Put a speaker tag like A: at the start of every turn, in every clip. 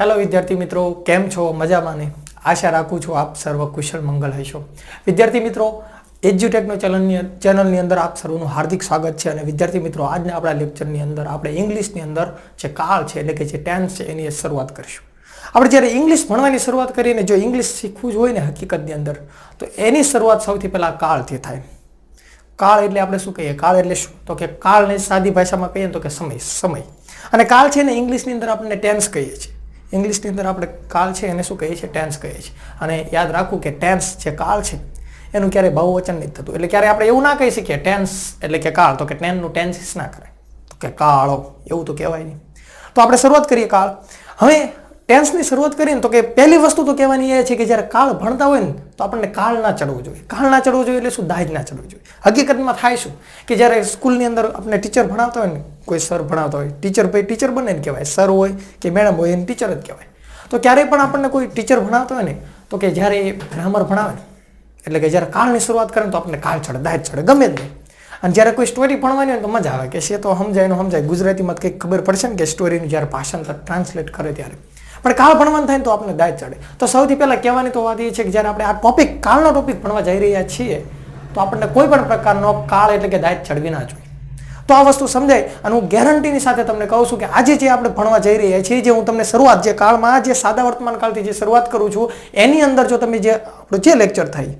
A: Hello વિદ્યાર્થી મિત્રો, કેમ છો? મજામાં ને? આશા રાખું છું આપ સર્વ કુશળ મંગલ હશો. વિદ્યાર્થી મિત્રો, એજ્યુટેકનો ચેનલની અંદર આપ સર્વનું હાર્દિક સ્વાગત છે. અને વિદ્યાર્થી મિત્રો, આજના આપણા લેક્ચરની અંદર આપણે ઇંગ્લિશની અંદર જે કાળ છે એટલે કે જે ટેન્સ છે એની શરૂઆત કરીશું. આપણે જ્યારે ઇંગ્લિશ ભણવાની શરૂઆત કરીને જો ઇંગ્લિશ શીખવું જ હોય ને હકીકતની અંદર, તો એની શરૂઆત સૌથી પહેલાં કાળથી થાય. કાળ એટલે આપણે શું કહીએ? કાળ એટલે શું? તો કે કાળને સાદી ભાષામાં કહીએ તો કે સમય. અને કાળ છે ને ઇંગ્લિશની અંદર આપણે ટેન્સ કહીએ છીએ. ઇંગ્લિશની અંદર આપણે કાળ છે એને શું કહીએ છીએ? ટેન્સ કહીએ છીએ. અને યાદ રાખવું કે ટેન્સ જે કાળ છે એનું ક્યારેય બહુવચન નથી થતું. એટલે ક્યારે આપણે એવું ના કહી શકીએ ટેન્સ એટલે કે કાળ, તો કે ટેનનું ટેન્સીસ ના કરાય, તો કે કાળો એવું તો કહેવાય નહીં. તો આપણે શરૂઆત કરીએ કાળ. હવે ટેન્સની શરૂઆત કરીએ ને તો કે પહેલી વસ્તુ તો કહેવાની એ છે કે જ્યારે કાળ ભણતા હોય ને તો આપણને કાળ ના ચડવું જોઈએ. કાળ ના ચડવું જોઈએ એટલે શું? દાજ ના ચડવું જોઈએ. હકીકતમાં થાય શું કે જ્યારે સ્કૂલની અંદર આપણે ટીચર ભણાવતા હોય ને, કોઈ સર ભણાવતા હોય, ટીચર ભાઈ ટીચર બને ને કહેવાય, સર હોય કે મેડમ હોય એને ટીચર જ કહેવાય. તો ક્યારેય પણ આપણને કોઈ ટીચર ભણાવતો હોય ને તો કે જ્યારે એ ગ્રામર ભણાવે ને એટલે કે જ્યારે કાળની શરૂઆત કરે ને તો આપણને કાળ ચડે, દાજ ચડે, ગમે જ નહીં. અને જ્યારે કોઈ સ્ટોરી ભણવાની હોય તો મજા આવે કે છે તો સમજાય. ગુજરાતીમાં કંઈક ખબર પડશે ને કે સ્ટોરીનું જ્યારે ભાષાંતર ટ્રાન્સલેટ કરે ત્યારે. પણ કાળ ભણવાનું થાય ને તો આપણને દાજ ચડે. તો સૌથી પહેલાં કહેવાની તો વાત એ છે કે જ્યારે આપણે આ ટોપિક કાળનો ટોપિક ભણવા જઈ રહ્યા છીએ તો આપણને કોઈ પણ પ્રકારનો કાળ એટલે કે દાજ ચડવી ના જોઈએ. તો આ વસ્તુ સમજાય. અને હું ગેરંટીની સાથે તમને કહું છું કે આજે જે આપણે ભણવા જઈ રહ્યા છીએ, જે હું તમને શરૂઆત જે કાળમાં જે સાદા વર્તમાન કાળથી જે શરૂઆત કરું છું એની અંદર જો તમે જે લેક્ચર થાય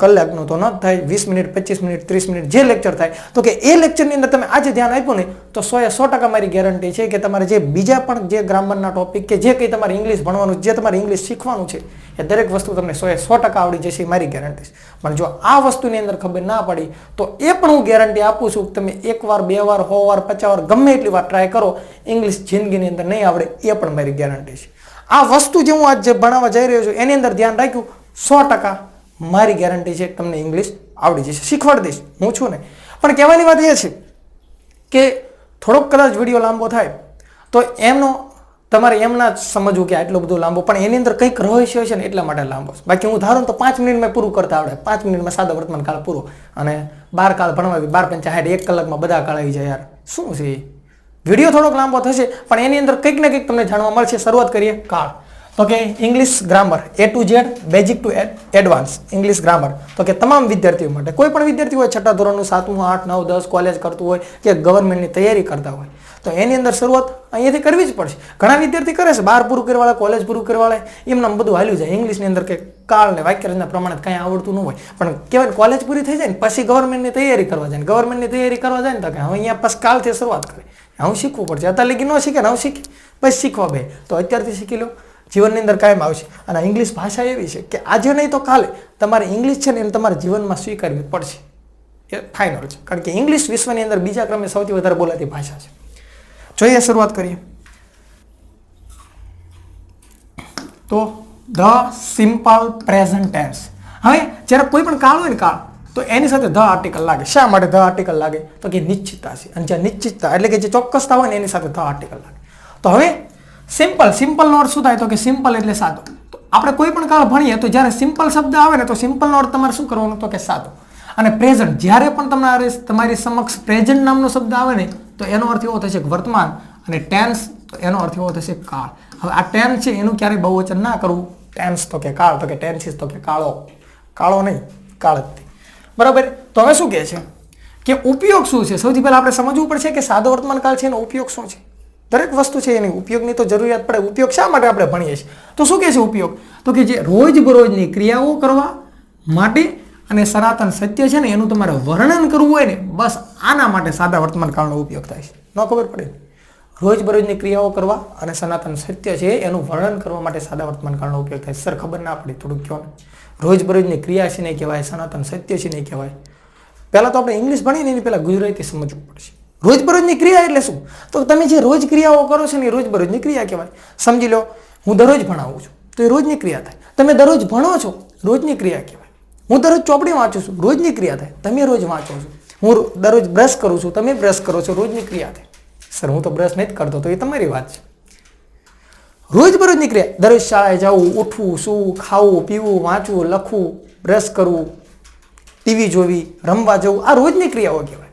A: કલાકનું તો ન થાય, 20 મિનિટ, 25 મિનિટ, 30 મિનિટ જે લેક્ચર થાય, તો કે એ લેક્ચરની અંદર તમે આજે ધ્યાન આપ્યું ને તો 100% મારી ગેરંટી છે કે તમારે જે બીજા પણ જે ગ્રામરના ટોપિક કે જે કંઈ તમારે ઇંગ્લિશ ભણવાનું, જે તમારે ઇંગ્લિશ શીખવાનું છે એ દરેક વસ્તુ તમને 100% આવડી જશે, મારી ગેરંટી છે. પણ જો આ વસ્તુની અંદર ખબર ના પડી તો એ પણ હું ગેરંટી આપું છું કે તમે 1 વાર, 2 વાર, 100 વાર, 50 વાર ગમે એટલી વાર ટ્રાય કરો, ઇંગ્લિશ જિંદગીની અંદર નહીં આવડે, એ પણ મારી ગેરંટી છે. આ વસ્તુ જે હું આજે ભણાવવા જઈ રહ્યો છું એની અંદર ધ્યાન રાખ્યું, 100% મારી ગેરંટી છે તમને ઇંગ્લિશ આવડી જશે, શીખવાડી દઈશ, હું છું ને. પણ કહેવાની વાત એ છે કે થોડોક કદાચ વિડીયો લાંબો થાય તો એમનો તમારે એમ ના સમજવું કે આટલો બધો લાંબો, પણ એની અંદર કંઈક રહસ્ય છે ને એટલા માટે લાંબો. બાકી હું ધારું તો 5 મિનિટમાં પૂરું કરતા આવડે, 5 મિનિટમાં સાદા વર્તમાન કાળ પૂરો. અને 12 કાળ ભણવા 12 × 5 1 કલાકમાં બધા કાળ આવી જાય. યાર શું છે? વિડીયો થોડોક લાંબો થશે પણ એની અંદર કંઈક ને કંઈક તમને જાણવા મળશે. શરૂઆત કરીએ કાળ. તો કે English grammar A to Z, basic to advance English grammar. તો કે તમામ વિદ્યાર્થીઓ માટે, કોઈ પણ વિદ્યાર્થી હોય, 6ઠા ધોરણનું, 7મું, 8, 9, 10 કોલેજ કરતું હોય કે ગવર્મેન્ટની તૈયારી કરતા હોય તો એની અંદર શરૂઆત અહીંયાથી કરવી જ પડશે. ઘણા વિદ્યાર્થી કરે છે 12 પૂરું કરવાળા, કોલેજ પૂરું કરવાળા, એમને બધું હાલ્યું જાય. ઇંગ્લિશની અંદર કે કાળ ને વાક્યરચના પ્રમાણે કાંઈ આવડતું ન હોય, પણ કહેવાય કોલેજ પૂરી થઈ જાય ને પછી ગવર્મેન્ટની તૈયારી કરવા જાય. ગવર્મેન્ટની તૈયારી કરવા જાય ને તો કે હવે અહીંયા પછી કાલથી શરૂઆત કરે, હું શીખવું પડશે. અત્યારે લગી ન શીખે ને, હું શીખે પછી શીખવા બે તો અત્યારથી શીખી લો, જીવનની અંદર કાયમ આવશે. અને ઇંગ્લિશ ભાષા એવી છે કે આજે નહીં તો કાલે તમારે ઇંગ્લિશ છે ને એને તમારા જીવનમાં સ્વીકારવી પડશે, એ ફાઇનલ છે. કારણ કે ઇંગ્લિશ વિશ્વની અંદર બીજા ક્રમે સૌથી વધારે બોલાતી ભાષા છે. જોઈએ, શરૂઆત કરીએ. તો ધ સિમ્પલ પ્રેઝન્ટ ટેન્સ. હવે જ્યારે કોઈ પણ કાળ હોય ને કાળ, તો એની સાથે ધ આર્ટિકલ લાગે. શા માટે ધ આર્ટિકલ લાગે? તો કે નિશ્ચિતતા છે. અને જ્યાં નિશ્ચિતતા એટલે કે જે ચોક્કસતા હોય ને એની સાથે ધ આર્ટિકલ લાગે. તો હવે સિમ્પલનો અર્થ શું થાય? તો કે સિમ્પલ એટલે સાદો. તો આપણે કોઈ પણ કાળ ભણીએ તો જ્યારે સિમ્પલ શબ્દ આવે ને તો સિમ્પલનો અર્થ તમારે શું કરવાનો? તો કે સાદો. અને પ્રેઝન્ટ, જ્યારે પણ તમારી સમક્ષ પ્રેઝન્ટ નામનો શબ્દ આવે ને તો એનો અર્થ એવો થશે વર્તમાન. અને ટેન્સ, તો એનો અર્થ એવો થશે કાળ. હવે આ ટેન્સ છે એનું ક્યારેય બહુવચન ના કરવું. ટેન્સ તો કે કાળ, તો કે ટેન્સીસ તો કે કાળો. કાળો નહીં, કાળ જ. બરાબર. તો હવે શું કહે છે કે ઉપયોગ શું છે? સૌથી પહેલા આપણે સમજવું પડશે કે સાદો વર્તમાન કાળ છે એનો ઉપયોગ શું છે. દરેક વસ્તુ છે એની ઉપયોગની તો જરૂરિયાત પડે. ઉપયોગ શા માટે આપણે ભણીએ છીએ? તો શું કહે છે ઉપયોગ? તો કે જે રોજબરોજની ક્રિયાઓ કરવા માટે અને સનાતન સત્ય છે ને એનું તમારે વર્ણન કરવું હોય ને, બસ આના માટે સાદા વર્તમાન કાળનો ઉપયોગ થાય છે. ન ખબર પડે? રોજબરોજની ક્રિયાઓ કરવા અને સનાતન સત્ય છે એનું વર્ણન કરવા માટે સાદા વર્તમાન કાળનો ઉપયોગ થાય. સર ખબર ના પડી, થોડુંક કહો ને. રોજબરોજની ક્રિયા છે નહીં કહેવાય, સનાતન સત્ય છે નહીં કહેવાય. પહેલાં તો આપણે ઇંગ્લિશ ભણીને એની પહેલાં ગુજરાતી સમજવું પડશે. રોજબરોજની ક્રિયા એટલે શું? તો તમે જે રોજ ક્રિયાઓ કરો છો ને એ રોજબરોજની ક્રિયા કહેવાય. સમજી લો, હું દરરોજ ભણાવું છું તો એ રોજની ક્રિયા થાય. તમે દરરોજ ભણો છો, રોજની ક્રિયા કહેવાય. હું દરરોજ ચોપડી વાંચું છું, રોજની ક્રિયા થાય. તમે રોજ વાંચો છો. હું દરરોજ બ્રશ કરું છું, તમે બ્રશ કરો છો, રોજની ક્રિયા થાય. સર હું તો બ્રશ નથી કરતો, તો એ તમારી વાત છે. રોજબરોજની ક્રિયા, દરરોજ શાળાએ જવું, ઉઠવું, સૂવું, ખાવું, પીવું, વાંચવું, લખવું, બ્રશ કરવું, ટીવી જોવી, રમવા જવું, આ રોજની ક્રિયાઓ કહેવાય.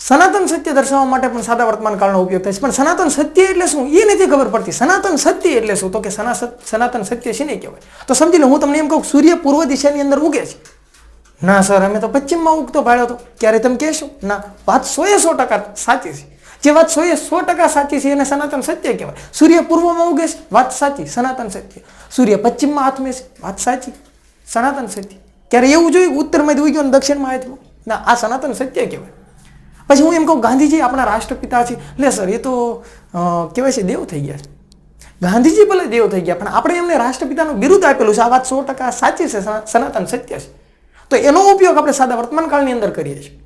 A: સનાતન સત્ય દર્શાવવા માટે પણ સાદા વર્તમાન કાળનો ઉપયોગ થાય છે, પણ સનાતન સત્ય એટલે શું એ નથી ખબર પડતી. સનાતન સત્ય એટલે શું? તો કે સનાતન સત્ય શેને કહેવાય? તો સમજી લો, હું તમને એમ કહું સૂર્ય પૂર્વ દિશાની અંદર ઉગે છે. ના સર, અમે તો પશ્ચિમમાં ઉગતો ભાળ્યો હતો. ક્યારે તમે કહેશો? ના, વાત 100% સાચી છે. જે વાત 100% સાચી છે એને સનાતન સત્ય કહેવાય. સૂર્ય પૂર્વમાં ઉગે છે, વાત સાચી, સનાતન સત્ય. સૂર્ય પશ્ચિમમાં આથમે છે, વાત સાચી, સનાતન સત્ય. ક્યારે એવું જોયું ઉત્તરમાંથી ઉગ્યો અને દક્ષિણમાં આથમ્યો? ના, આ સનાતન સત્ય કહેવાય. પછી હું એમ કહું ગાંધીજી આપણા રાષ્ટ્રપિતા છે. લે સર, એ તો કહેવાય છે દેવ થઈ ગયા છે. ગાંધીજી ભલે દેવ થઈ ગયા, પણ આપણે એમને રાષ્ટ્રપિતાનું બિરુદ આપેલું છે. આ વાત 100% સાચી છે, સનાતન સત્ય છે. તો એનો ઉપયોગ આપણે સાદા વર્તમાન કાળની અંદર કરીએ છીએ.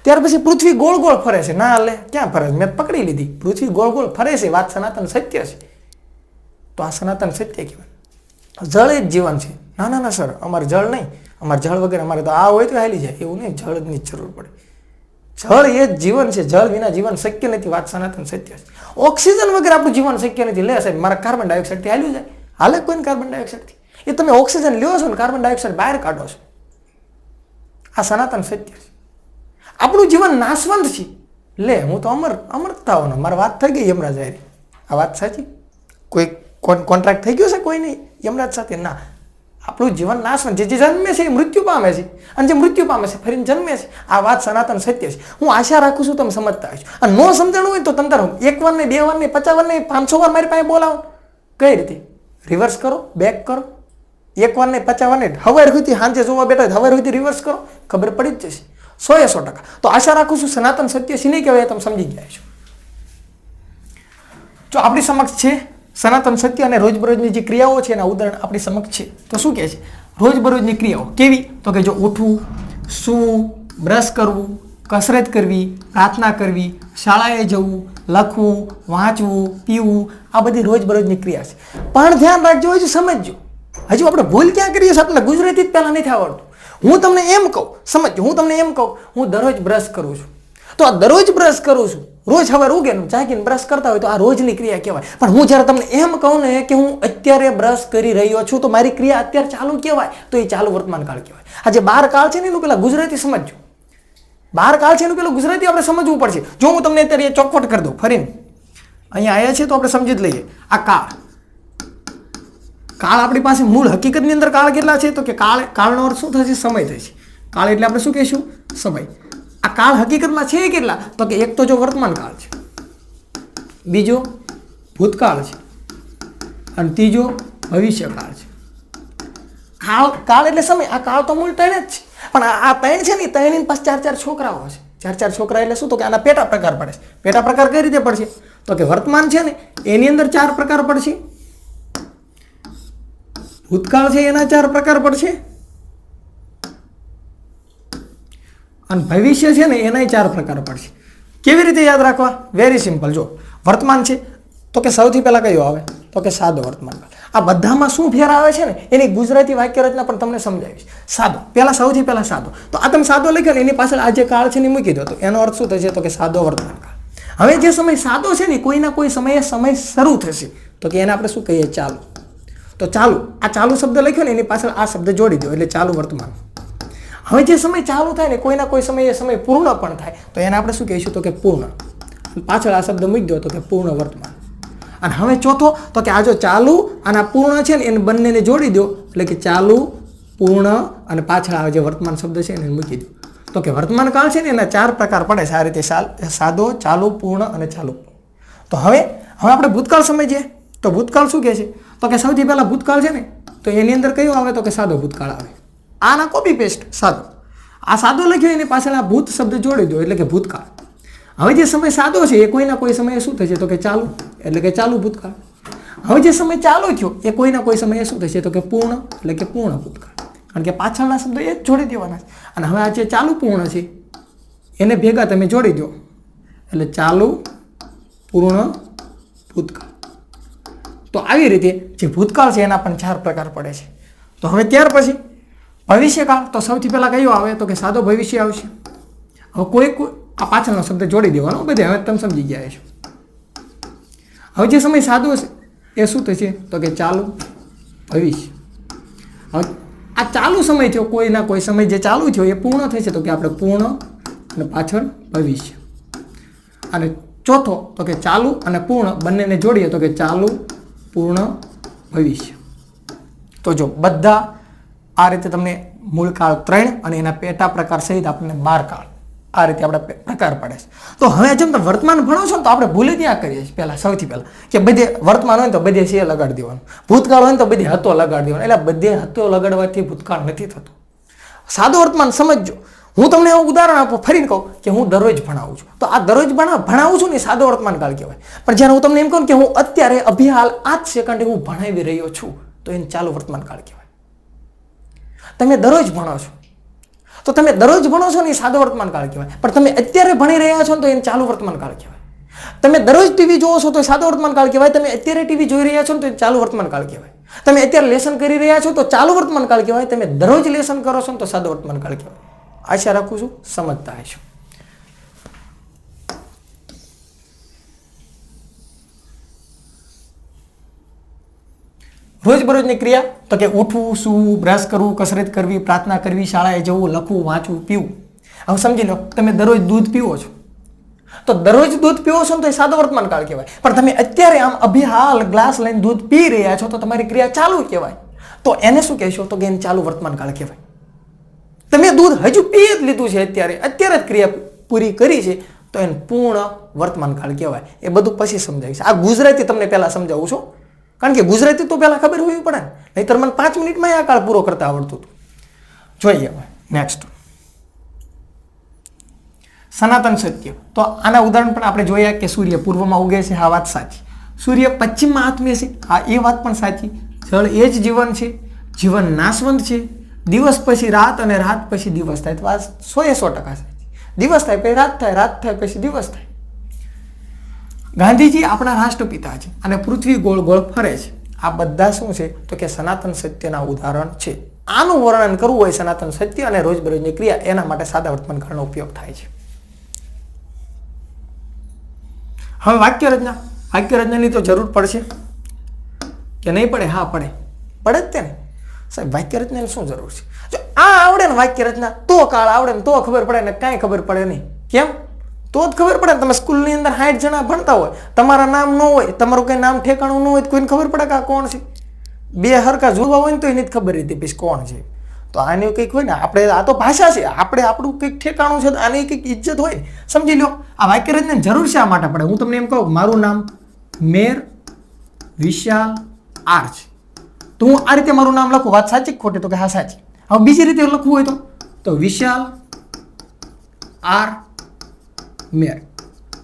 A: ત્યાર પછી પૃથ્વી ગોળ ગોળ ફરે છે. ના લે, ક્યાં ફરે છે? મેં પકડી લીધી. પૃથ્વી ગોળ ગોળ ફરે છે, વાત સનાતન સત્ય છે. તો આ સનાતન સત્ય કહેવાય. જળ એ જ જીવન છે. ના ના ના સર, અમારે જળ નહીં, અમારે જળ વગર અમારે તો આ હોય તો હાલી જાય, એવું નહીં, જળની જ જરૂર પડે. જળ એ જ જીવન છે. જળ વિના જીવન શક્ય નથી, વાત સનાતન સત્ય છે. ઓક્સિજન વગર આપણું જીવન શક્ય નથી. લે સાહેબ, મારા કાર્બન ડાયોક્સાઇડથી હાલ્યું જાય? હાલે કોઈને કાર્બન ડાયોક્સાઇડથી? એ તમે ઓક્સિજન લ્યો છો ને કાર્બન ડાયોક્સાઇડ બહાર કાઢો છો. આ સનાતન સત્ય છે. આપણું જીવન નાશવંત છે. લે, હું તો અમર થવાનો, મારી વાત થઈ ગઈ યમરાજ હારે. આ વાત સાચી? કોઈ કોન્ટ્રાક્ટ થઈ ગયો છે કોઈ નહીં યમરાજ સાથે? ના, આપણું જીવન નાશવંત. જે જન્મે છે એ મૃત્યુ પામે છે, અને જે મૃત્યુ પામે છે ફરીને જન્મે છે. આ વાત સનાતન સત્ય છે. હું આશા રાખું છું તમે સમજતા હશો. અને ન સમજણું હોય તો તંતર 1 વાર નહીં, 2 વાર નહીં, 50 વાર નહીં, 500 વાર મારી પાસે બોલાવો. કઈ રીતે? રિવર્સ કરો, બેક કરો. 1 વાર નહીં, 50 વાર નહીં, હવાર સુધી સાંજે જોવા બેઠા હવાર સુધી રિવર્સ કરો, ખબર પડી જ જશે 100%. તો આશા રાખું છું સનાતન સત્ય છે નહીં કહેવાય તમે સમજી ગયા છો. જો આપણી સમક્ષ છે સનાતન સત્ય અને રોજબરોજની જે ક્રિયાઓ છે એના ઉદાહરણ આપણી સમક્ષ છે. તો શું કહે છે? રોજબરોજની ક્રિયાઓ કેવી? તો કે જો ઉઠવું, સૂવું, બ્રશ કરવું, કસરત કરવી, પ્રાર્થના કરવી, શાળાએ જવું, લખવું, વાંચવું, પીવું, આ બધી રોજબરોજની ક્રિયા છે. પણ ધ્યાન રાખજો, હજુ સમજજો. હજુ આપણે ભૂલ ક્યાં કરીએ છીએ? આપણે ગુજરાતી જ પહેલાં નથી આવડતું. હું તમને એમ કહું, સમજો, હું તમને એમ કહું, હું દરરોજ બ્રશ કરું છું. તો આ દરરોજ બ્રશ કરું છું, રોજ સવારે ઉગે ને જાગીને બ્રશ કરતા હોય તો આ રોજની ક્રિયા કહેવાય. પણ હું જ્યારે તમને એમ કહું ને કે હું અત્યારે બ્રશ કરી રહ્યો છું, તો મારી ક્રિયા અત્યારે ચાલુ કહેવાય, તો એ ચાલુ વર્તમાન કાળ કહેવાય. આ જે 12 કાળ છે ને એનું પેલા ગુજરાતી સમજજો. 12 કાળ છે એનું પેલું ગુજરાતી આપણે સમજવું પડશે. જો હું તમને અત્યારે ચોખવટ કરી દઉં ફરીને, અહીંયા આવ્યા છે તો આપણે સમજી જ લઈએ. આ કાળ આપણી પાસે મૂળ હકીકતની અંદર કાળ કેટલા છે? તો કે કાળનો અર્થ શું થશે? સમય થશે. કાળ એટલે આપણે શું કહીશું? સમય. આ કાળ હકીકતમાં છે કેટલા? તો કે એક તો જો વર્તમાન કાળ છે, બીજો ભૂતકાળ છે, અને ત્રીજો ભવિષ્યકાળ છે. કાળ એટલે સમય. આ કાળ તો મૂળ 3 જ છે, પણ આ 3 છે ને, 3 પાસે 4 છોકરાઓ છે. 4 છોકરા એટલે શું? તો કે આના પેટા પ્રકાર પડે છે. પેટા પ્રકાર કઈ રીતે પડશે? તો કે વર્તમાન છે ને એની અંદર 4 પ્રકાર પડશે, ભૂતકાળ છે એના 4 પ્રકાર પડશે, અને ભવિષ્ય છે ને એના 4 પ્રકાર પડશે. કેવી રીતે યાદ રાખવા? Very simple. જો વર્તમાન છે તો કે સૌથી પહેલા કયો આવે? તો કે સાદો વર્તમાન કાળ. આ બધામાં શું ફેર આવે છે ને એની ગુજરાતી વાક્ય રચના પણ તમને સમજાવીશ. સાદો, સૌથી પહેલા સાદો. તો આ તમે સાદો લખ્યો ને એની પાછળ આ જે કાળ છે ને મૂકી દો, તો એનો અર્થ શું થશે? તો કે સાદો વર્તમાન કાળ. હવે જે સમય સાદો છે ને કોઈના કોઈ સમયે સમય શરૂ થશે, તો કે એને આપણે શું કહીએ? ચાલુ. તો ચાલુ, આ ચાલુ શબ્દ લખ્યો ને એની પાછળ આ શબ્દ જોડી દો એટલે ચાલુ વર્તમાન. હવે જે સમય ચાલુ થાય ને કોઈના કોઈ સમયે સમય પૂર્ણ પણ થાય, તો એને આપણે શું કહીશું? તો કે પૂર્ણ. પાછળ આ શબ્દ મૂકી દો તો કે પૂર્ણ વર્તમાન. અને હવે ચોથો, તો કે આ જો ચાલુ અને આ પૂર્ણ છે ને એને બંનેને જોડી દો એટલે કે ચાલુ, પૂર્ણ, અને પાછળ આ જે વર્તમાન શબ્દ છે એને મૂકી દો. તો કે વર્તમાન કાળ છે ને એના 4 પ્રકાર પડે છે આ રીતે: સાદો, ચાલુ, પૂર્ણ અને ચાલુ. તો હવે આપણે ભૂતકાળ સમજીએ. તો ભૂતકાળ શું કહે છે? તો કે સૌથી પહેલા ભૂતકાળ છે ને તો એની અંદર કયું આવે? તો કે સાદો ભૂતકાળ આવે. આના કોપી પેસ્ટ સાદો. આ સાદો લખ્યો એની પાછળ આ ભૂત શબ્દ જોડી દો એટલે કે ભૂતકાળ. હવે જે સમય સાદો છે એ કોઈના કોઈ સમયે શું થશે? તો કે ચાલુ, એટલે કે ચાલુ ભૂતકાળ. હવે જે સમય ચાલુ થયો એ કોઈના કોઈ સમયે શું થશે? તો કે પૂર્ણ, એટલે કે પૂર્ણ ભૂતકાળ. કારણ કે પાછળના શબ્દ એ જ જોડી દેવાના છે. અને હવે આ જે ચાલુ પૂર્ણ છે એને ભેગા તમે જોડી દો એટલે ચાલુ, પૂર્ણ, ભૂતકાળ. તો આવી રીતે જે ભૂતકાળ છે એના પણ 4 પ્રકાર પડે છે. તો હવે ત્યાર પછી ભવિષ્યકાળ. તો સૌથી પહેલા કયો આવે? તો કે સાદો ભવિષ્ય આવશે. હવે કોઈ આ પાછળનો શબ્દ જોડી દેવાનો બધે. હવે તમે સમજી ગયા છો. હવે જે સમય સાદો છે એ શું થશે? તો કે ચાલુ ભવિષ્ય. હવે આ ચાલુ સમય થયો, કોઈના કોઈ સમય જે ચાલુ થયો એ પૂર્ણ થશે, તો કે આપણે પૂર્ણ અને પાછળ ભવિષ્ય. અને ચોથો તો કે ચાલુ અને પૂર્ણ બંનેને જોડીએ તો કે ચાલુ પૂર્ણ ભવિષ્ય. તો જો બધા આ રીતે તમને મૂળકાળ 3 અને એના પેટા પ્રકાર સહિત આપણને 12 કાળ આ રીતે આપણે પ્રકાર પડે છે. તો હવે જેમ તમે વર્તમાન ભણો છો ને તો આપણે ભૂલે ત્યાં કરીએ છીએ પહેલા સૌથી પહેલા કે બધે વર્તમાન હોય તો બધે છે લગાડી દેવાનું, ભૂતકાળ હોય તો બધે હતો લગાડી દેવાનું. એટલે બધે હતો લગાડવાથી ભૂતકાળ નથી થતું. સાદું વર્તમાન સમજજો. હું તમને એવું ઉદાહરણ આપું, ફરીને કહું કે હું દરરોજ ભણાવું છું, તો આ દરરોજ ભણાવું છું ને સાદો વર્તમાન કાળ કહેવાય. પણ જ્યારે હું તમને એમ કહું કે હું અત્યારે અભિહાલ આ જ સેકન્ડે હું ભણાવી રહ્યો છું, તો એને ચાલુ વર્તમાન કાળ કહેવાય. તમે દરરોજ ભણો છો તો તમે દરરોજ ભણો છો ને એ સાદો વર્તમાન કાળ કહેવાય. પણ તમે અત્યારે ભણી રહ્યા છો ને તો એને ચાલુ વર્તમાન કાળ કહેવાય. તમે દરરોજ ટીવી જોવો છો તો સાદો વર્તમાન કાળ કહેવાય. તમે અત્યારે ટીવી જોઈ રહ્યા છો ને તો એ ચાલુ વર્તમાન કાળ કહેવાય. તમે અત્યારે લેસન કરી રહ્યા છો તો ચાલુ વર્તમાન કાળ કહેવાય. તમે દરરોજ લેસન કરો છો ને તો સાદો વર્તમાન કાળ કહેવાય. આશા રાખું છું સમજતા હશો. રોજબરોજની ક્રિયા તો કે ઉઠવું, સૂવું, બ્રશ કરવું, કસરત કરવી, પ્રાર્થના કરવી, શાળાએ જવું, લખવું, વાંચવું, પીવું. હવે સમજી લો તમે દરરોજ દૂધ પીવો છો તો દરરોજ દૂધ પીવો છો ને તો એ સાદો વર્તમાન કાળ કહેવાય. પણ તમે અત્યારે આમ અભિહાલ ગ્લાસ લઈને દૂધ પી રહ્યા છો તો તમારી ક્રિયા ચાલુ કહેવાય. તો એને શું કહેશો તો કે એને ચાલુ વર્તમાન કાળ કહેવાય. તમે દૂધ હજુ પી જ લીધું છે, અત્યારે જ ક્રિયા પૂરી કરી છે, તો એને પૂર્ણ વર્તમાન કાળ કહેવાય. એ બધું પછી સમજાવીશ. આ ગુજરાતી તમને પહેલા સમજાવું છું, કારણ કે ગુજરાતી તો પહેલા ખબર હોવી પડે ને, નહીંતર મને 5 મિનિટમાં આ કાળ પૂરો કરતા આવડતું હતું. જોઈએ હવે નેક્સ્ટ સનાતન સત્ય. તો આના ઉદાહરણ પણ આપણે જોયા કે સૂર્ય પૂર્વમાં ઉગે છે, આ વાત સાચી. સૂર્ય પશ્ચિમમાં આથમે છે, આ એ વાત પણ સાચી. જળ એ જ જીવન છે, જીવન નાશવંત છે. દિવસ પછી રાત અને રાત પછી દિવસ થાય, તો આ 100% સાચી. દિવસ થાય પછી રાત થાય, રાત થાય પછી દિવસ થાય. ગાંધીજી આપણા રાષ્ટ્રપિતા છે અને પૃથ્વી ગોળ ગોળ ફરે છે. આ બધા શું છે તો કે સનાતન સત્યના ઉદાહરણ છે. આનું વર્ણન કરવું હોય સનાતન સત્ય અને રોજબરોજની ક્રિયા, એના માટે સાદા વર્તમાન કાળનો ઉપયોગ થાય છે. હવે વાક્યરચનાની તો જરૂર પડશે કે નહીં પડે? હા પડે જ તેને. સાહેબ વાક્યરચનાની શું જરૂર છે? જો આ આવડે ને વાક્યરચના તો કાળ આવડે ને તો ખબર પડે, ને કાંઈ ખબર પડે નહીં. કેમ? તો જ ખબર પડે. તમે સ્કૂલની અંદર 60 જણા ભણતા હોય, તમારા નામ ન હોય, તમારું કંઈ નામ ઠેકાણું ન હોય, કોઈને ખબર પડે કે આ કોણ છે? 2 હરખા જોવા હોય ને તો એને જ ખબર હતી પછી કોણ છે. તો આની કંઈક હોય ને, આપણે આ તો ભાષા છે, આપણે આપણું કંઈક ઠેકાણું છે, આની કંઈક ઇજ્જત હોય. સમજી લો આ વાક્યરચનાની જરૂર શા માટે પડે? હું તમને એમ કહું મારું નામ મેર વિશાલ આર છે, તો હું આ રીતે મારું નામ લખું, વાત સાચી ખોટી? તો કે હા સાચી. હવે બીજી રીતે લખવું હોય તો વિશાલ આર મેર,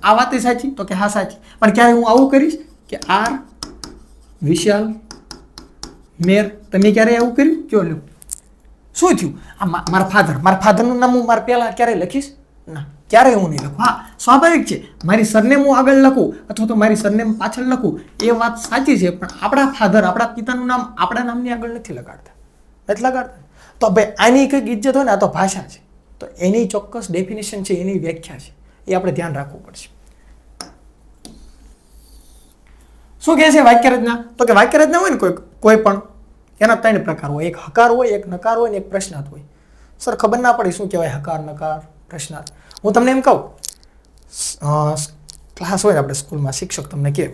A: આ વાત સાચી? તો કે હા સાચી. પણ ક્યારે હું આવું કરીશ કે આર વિશાલ મેર? તમે ક્યારે આવું કર્યું? કયો લ્યો શું થયું? આ મારા ફાધરનું નામ હું મારા પહેલા ક્યારેય લખીશ ના, ક્યારેય હું નહીં લખું. હા સ્વાભાવિક છે, મારી સરનેમ હું આગળ લખું અથવા તો મારી સરનેમ પાછળ લખું, એ વાત સાચી છે. પણ આપણા ફાધર, આપણા પિતાનું નામ આપણા નામની આગળ નથી લગાડતા. તો ભાઈ આની કંઈક ઇજ્જત હોય ને, આ તો ભાષા છે, તો એની ચોક્કસ ડેફિનેશન છે, એની વ્યાખ્યા છે, એ આપણે ધ્યાન રાખવું પડશે. શું કહે છે વાક્યરચના? તો કે વાક્યરચના હોય ને કોઈ પણ એના 3 પ્રકાર હોય. એક હકાર હોય, એક નકાર હોય ને એક પ્રશ્નાર્થ હોય. સર ખબર ના પડી શું કહેવાય હકાર, નકાર, પ્રશ્નાર્થ? હું તમને એમ કહું, ક્લાસ હોય આપણે સ્કૂલમાં, શિક્ષક તમને કહે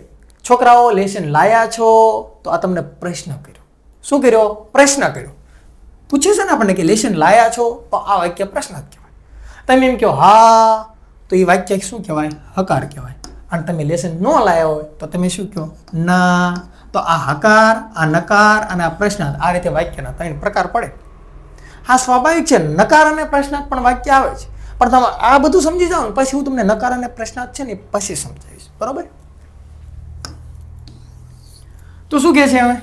A: છોકરાઓ લેસન લાયા છો, તો આ તમને પ્રશ્ન કર્યો. શું કર્યો? પ્રશ્ન કર્યો. પૂછે છે ને આપણને કે લેસન લાયા છો, તો આ વાક્ય પ્રશ્નાર્થ કહેવાય. તમે એમ કહો હા, તો એ વાક્ય શું કહેવાય? હકાર કહેવાય. અને તમે લેસન ન લાયા હોય તો તમે શું કહો? ના. તો આ હકાર, આ નકાર અને આ પ્રશ્નાર્થ, આ રીતે વાક્યના 3 પ્રકાર પડે. હા સ્વાભાવિક છે, નકાર અને પ્રશ્નાર્થ પણ વાક્ય આવે છે. પણ તમે આ બધું સમજી જાઓ ને પછી હું તમને નકાર અને પ્રશ્નાર્થ છે ને પછી સમજાવીશ. બરોબર? તો શું કહે છે હવે?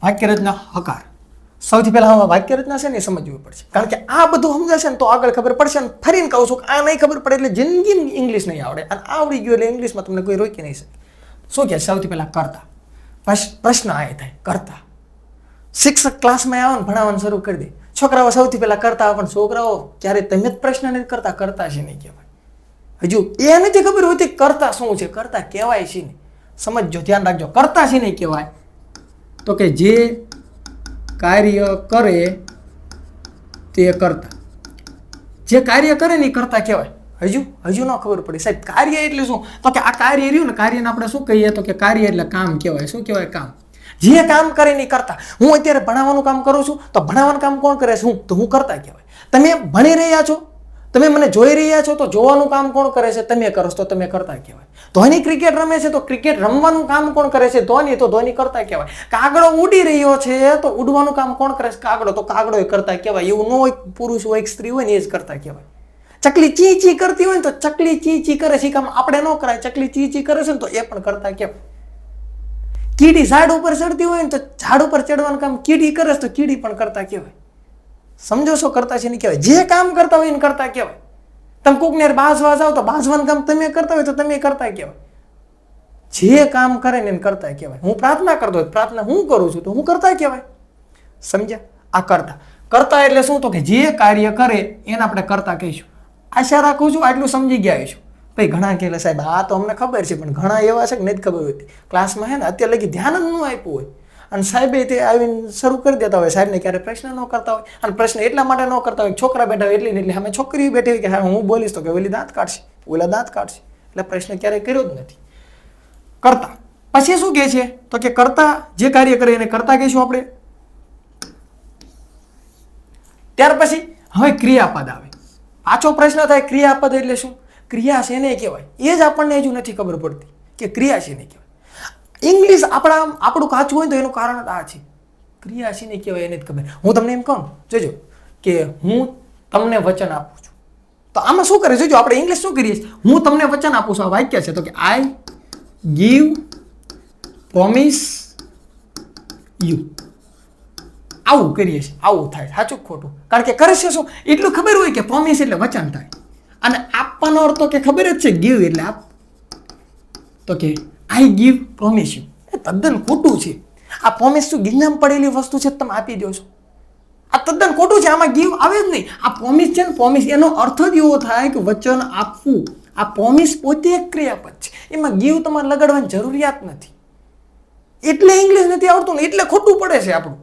A: વાક્યરચના હકાર. સૌથી પહેલા વાક્યરચના છે ને એ સમજવી પડશે, કારણ કે આ બધું સમજાશે ને તો આગળ ખબર પડશે. ને ફરીને કહું છું કે આ નહીં ખબર પડે એટલે જિંદગી ઇંગ્લિશ નહીં આવડે, અને આવડી ગયું એટલે ઇંગ્લિશમાં તમને કોઈ રોકી નહીં શકે. શું કહે? સૌથી પહેલા કરતા. પ્રશ્ન આ થાય કરતા. શિક્ષક ક્લાસમાં આવે ને ભણાવવાનું શરૂ કરી દે, છોકરાઓ સૌથી પહેલા કરતા આવે, પણ છોકરાઓ જ્યારે તમે જ પ્રશ્ન નથી કરતા છે નહીં કહેવાય. હજુ એ નથી ખબર હોતી કરતા શું છે, કરતા કહેવાય છે ને. સમજજો, ધ્યાન રાખજો. કર્તા શેને કહેવાય? તો કે જે કાર્ય કરે તે કર્તા. જે કાર્ય કરે ને એ કર્તા કહેવાય. હજુ ન ખબર પડી સાહેબ કાર્ય એટલે શું? તો કે આ કાર્ય રહ્યું ને, કાર્યને આપણે શું કહીએ? તો કે કાર્ય એટલે કામ કહેવાય. શું કહેવાય? કામ. જે કામ કરે ને કરતા. હું અત્યારે ભણાવવાનું કામ કરું છું, તો ભણાવવાનું કામ કોણ કરે છે? તો હું કરતા કહેવાય. તમે ભણી રહ્યા છો, તમે મને જોઈ રહ્યા છો, તો જોવાનું કામ કોણ કરે છે? તમે કરો છો, તો તમે કરતા કહેવાય. ધોની ક્રિકેટ રમે છે, તો ક્રિકેટ રમવાનું કામ કોણ કરે છે? ધોની. તો ધોની કરતા કહેવાય. કાગડો ઉડી રહ્યો છે, તો ઉડવાનું કામ કોણ કરે છે? કાગડો. તો કાગડો એ કરતા કહેવાય. એવું ન હોય પુરુષ હોય સ્ત્રી હોય ને એ જ કરતા કહેવાય. ચકલી ચી ચી કરતી હોય ને, તો ચકલી ચી ચી કરે છે કામ આપણે ન કરાય. ચકલી ચી ચી કરે છે ને, તો એ પણ કરતા કહેવાય. કીડી ઝાડ ઉપર ચડતી હોય ને, તો ઝાડ ઉપર ચડવાનું કામ કીડી કરે છે, તો કીડી પણ કરતા કહેવાય. સમજો છો? કરતા છે ને કહેવાય. જે કામ કરતા હોય એને કરતા કહેવાય. તમે કોકને બાજવા જાઓ, તો બાજવાનું કામ તમે કરતા હોય, તો તમે કરતા કહેવાય. જે કામ કરે ને એને કરતા કહેવાય. હું પ્રાર્થના કરતો હોય, પ્રાર્થના હું કરું છું, તો હું કરતા કહેવાય. સમજ્યા? આ કરતા. કરતા એટલે શું? તો કે જે કાર્ય કરે એને આપણે કરતા કહીશું. આશા રાખું છું આટલું સમજી ગયા છું. ભાઈ ઘણા કહેલા સાહેબ આ તો અમને ખબર છે, પણ ઘણા એવા છે કે નથી ખબર હોતી. ક્લાસમાં હે ને અત્યારે લગી ધ્યાન જ ન આપ્યું હોય, અને સાહેબે તે આવીને શરૂ કરી દેતા હોય. સાહેબને ક્યારે પ્રશ્ન ન કરતા હોય, અને પ્રશ્ન એટલા માટે ન કરતા હોય છોકરા બેઠા હોય એટલે અમે છોકરી બેઠી હોય કે હા હું બોલીશ તો કે ઓલી દાંત કાઢશે, ઓલા દાંત કાઢશે, એટલે પ્રશ્ન ક્યારેય કર્યો જ નથી. કરતા. પછી શું કહે છે? તો કે કરતા જે કાર્ય કરે એને કરતા કહીશું આપણે. ત્યાર પછી હવે ક્રિયાપદ આવે. પાછો પ્રશ્ન થાય ક્રિયાપદ એટલે શું? ક્રિયા શેને કહેવાય? એ જ આપણને હજુ નથી ખબર પડતી કે ક્રિયા શેને કહેવાય. ઇંગ્લિશ આપણું કાચું હોય તો એનું કારણ આ છે. ક્રિયા શેને કહેવાય એને જ ખબર. હું તમને એમ કહું, જોજો કે હું તમને વચન આપું છું, તો આમાં શું કરે? જોજો આપણે ઇંગ્લિશ શું કરીએ છીએ? હું તમને વચન આપું છું, આ વાક્ય છે, તો કે આઈ ગીવ પ્રોમિસ યુ. આવું કરીએ છીએ, આવું થાય. સાચું ખોટું? કારણ કે કરે છે શું? એટલું ખબર હોય કે પ્રોમિસ એટલે વચન થાય, અને આપવાનો અર્થ તો કે ખબર જ છે, ગીવ એટલે આપ. તો કે આઈ ગીવ પ્રોમિસ યુ. એ તદ્દન ખોટું છે. આ પ્રોમિસ શું ગિન્નામાં પડેલી વસ્તુ છે, તમે આપી દો છો? આ તદ્દન ખોટું છે. આમાં ગીવ આવે જ નહીં. આ પ્રોમિસ છે ને, પ્રોમિસ એનો અર્થ જ એવો થાય કે વચન આપવું. આ પ્રોમિસ પોતે એક ક્રિયાપદ છે, એમાં ગીવ તમારે લગાડવાની જરૂરિયાત નથી. એટલે ઇંગ્લિશ નથી આવડતું ને એટલે ખોટું પડે છે આપણું.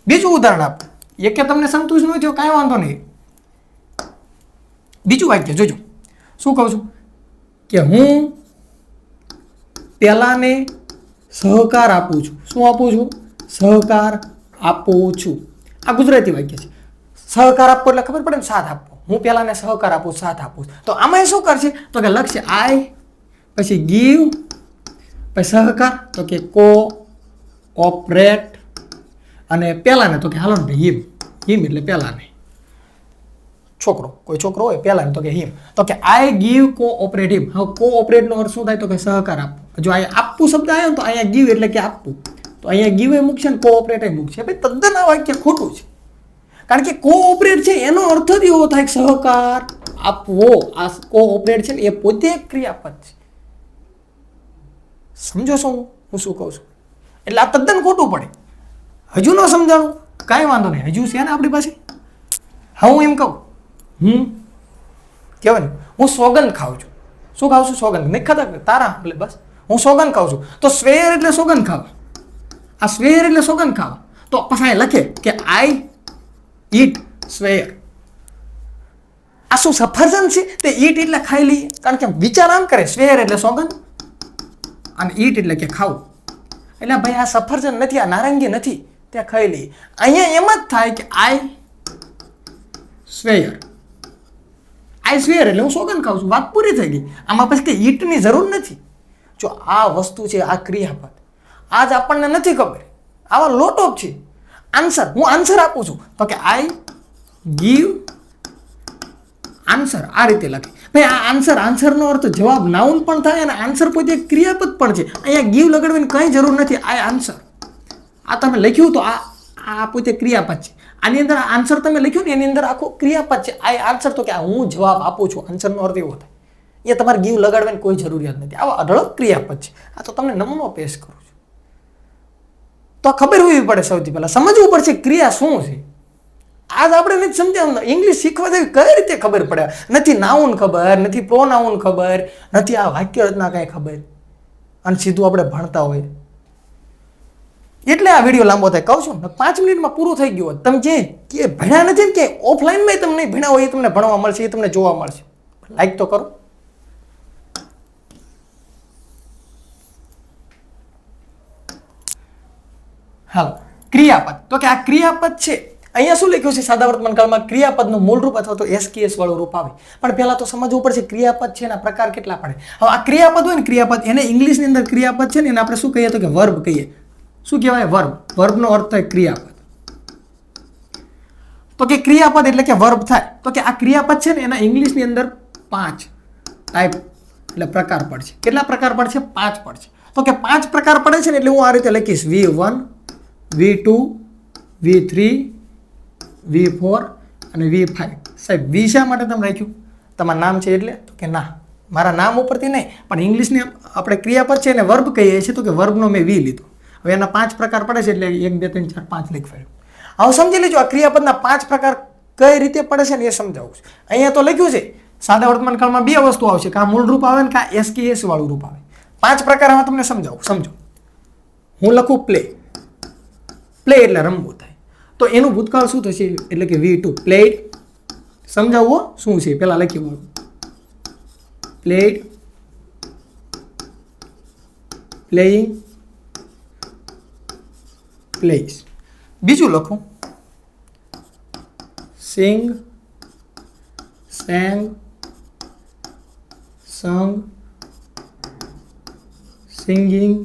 A: બીજું ઉદાહરણ આપો. એક કે તમને સંતુષ્ટ ન થયો, કાંઈ વાંધો નહીં. બીજું વાક્ય જોજો શું કહું છું કે હું પેલાને સહકાર આપું છું. શું આપું છું? સહકાર આપું છું. આ ગુજરાતી વાક્ય છે. સહકાર આપવો એટલે ખબર પડે ને, સાથ આપવો. હું પેલાને સહકાર આપું, સાથ આપું. તો આમાં શું કરશે? તો કે લખશે આઈ, પછી ગીવ, પછી સહકાર, તો કે કોઓપરેટ, અને પેલાને તો કે હાલો ને હિમ. હિમ એટલે પેલાને. છોકરો, કોઈ છોકરો હોય પેલા તો કે હિમ. તો કે આઈ ગીવ કોઓપરેટ હિમ. હવે કોઓપરેટ નો અર્થ શું થાય? તો કે સહકાર આપવો. જો અહીંયા આપવું શબ્દ આવ્યો ને, તો અહીંયા ગીવ એટલે કે આપવું. તો અહીંયા ગીવ એ મૂકશે ને કોઓપરેટ એ મૂકશે. ભાઈ તદ્દન આ વાક્ય ખોટું છે. કારણ કે કોઓપરેટ છે એનો અર્થ જ એવો થાય કે સહકાર આપવો. આ કોઓપરેટ છે ને એ પોતે એક ક્રિયાપદ છે. સમજો છો હું શું કહું છું? એટલે આ તદ્દન ખોટું પડે. હજુ ન સમજાણું? કાંઈ વાંધો નહીં, હજુ છે ને આપણી પાસે. હા હું એમ કહું, કહેવાય ને હું સોગંદ ખાઉં છું. શું ખાઉં છું? સોગંદ. નહીં ખાતા તારા એટલે બસ હું સોગંદ ખાઉં છું. તો સ્વેર એટલે સોગંદ ખાવા. આ સ્વેર એટલે સોગંદ ખાવા. તો પછી લખે કે આઈ ઈટ સ્વેર. આ શું સફરજન છે? તે ઈટ એટલે ખાઈ લઈએ. કારણ કે વિચાર આમ કરે, સ્વેર એટલે સોગંદ અને ઈટ એટલે કે ખાવું. એટલે ભાઈ આ સફરજન નથી, આ નારંગી નથી, ત્યાં ખાઈ લઈએ. અહીંયા એમ જ થાય કે આઈ સ્વેર. આઈ સ્વેર એટલે હું સોગંદ ખાઉં છું. વાત પૂરી થઈ ગઈ. આમાં પછી કે ઈટની જરૂર નથી. જો આ વસ્તુ છે, આ ક્રિયાપદ, આજ આપણને નથી ખબર. આવા લોટ ઓફ છે. આન્સર, હું આન્સર આપું છું, તો કે આઈ ગીવ આન્સર. આ રીતે લખે. ભાઈ આ આન્સર, આન્સરનો અર્થ જવાબ નાઉન પણ થાય અને આન્સર પોતે એક ક્રિયાપદ પણ છે. અહીંયા ગીવ લગાડવાની કંઈ જરૂર નથી. આ આન્સર, આ તમે લખ્યું તો આ પોતે ક્રિયાપદ છે. આની અંદર આન્સર તમે લખ્યું ને એની અંદર આખો ક્રિયાપદ છે. આ આન્સર તો કે હું જવાબ આપું છું, આન્સરનો અર્થ એવો થાય. એ તમારે ગીવ લગાડવાની કોઈ જરૂરિયાત નથી. આવા અઢળક ક્રિયાપદ છે. આ તો તમને નમૂનો પેશ કરું છું. તો આ ખબર હોવી પડે. સૌથી પહેલા સમજવું પડશે ક્રિયા શું છે. આજ આપણે નથી સમજ્યા. ઇંગ્લિશ શીખવા જેવી કઈ રીતે ખબર પડે? નથી નાઉન ખબર, નથી પ્રોનાઉન ખબર, નથી આ વાક્ય રચના કાંઈ ખબર. અને સીધું આપણે ભણતા હોય. એટલે આ વિડીયો લાંબો થાય. કહું છું 5 મિનિટમાં પૂરું થઈ ગયું. તમે જે ભણ્યા નથી ને કે ઓફલાઈનમાં તમે નહીં ભણ્યા હોય એ તમને ભણવા મળશે, એ તમને જોવા મળશે. લાઈક તો કરો. હાલો, ક્રિયાપદ. તો કે આ ક્રિયાપદ છે. અહીંયા શું લખ્યું છે સાદા વર્તમાન કાળમાં? ક્રિયાપદનું મૂળ રૂપ અથવા તો એસકેએસ વાળું રૂપ આવે. પણ પહેલા તો સમજવું પડશે ક્રિયાપદ છે એના પ્રકાર કેટલા પડે. હવે આ ક્રિયાપદ હોય ને, ક્રિયાપદ એને ઇંગ્લિશની અંદર ક્રિયાપદ છે ને એને આપણે શું કહીએ તો કે વર્બ કહીએ. શું કહેવાય? વર્બ. વર્બનો અર્થ થાય ક્રિયાપદ. તો કે ક્રિયાપદ એટલે કે વર્બ થાય. તો કે આ ક્રિયાપદ છે ને એના ઇંગ્લિશની અંદર 5 ટાઈપ એટલે પ્રકાર પડશે. કેટલા પ્રકાર પડશે? 5 પડશે. તો કે 5 પ્રકાર પડે છે ને એટલે હું આ રીતે લખીશ: V1, V2, V3, V4 અને V5. સાહેબ V શા માટે તમે રાખ્યું? તમારું નામ છે એટલે? તો કે ના, મારા નામ ઉપરથી નહીં, પણ ઇંગ્લિશની આપણે ક્રિયાપદ છે એને વર્બ કહીએ છીએ. તો કે વર્બનો મેં V લીધો. હવે એના 5 પ્રકાર પડે છે એટલે 1, 2, 3, 4, 5 લખ્યું. હવે સમજી લેજો આ ક્રિયાપદના 5 પ્રકાર કઈ રીતે પડે છે ને એ સમજાવું છું. અહીંયા તો લખ્યું છે સાદા વર્તમાન કાળમાં 2 વસ્તુ આવશે, કાં મૂળ રૂપ આવે ને કાં એસકેએસ વાળું રૂપ આવે. 5 પ્રકાર આમાં તમને સમજાવું. સમજો, હું લખું પ્લે. પ્લે એટલે રમવું થાય. તો એનું ભૂતકાળ શું થશે? એટલે કે V2 પ્લેડ. સમજાવો શું છે પેલા લખી વાળું. Played, playing, place. બીજું લખું સિંગ, sang, sung, singing,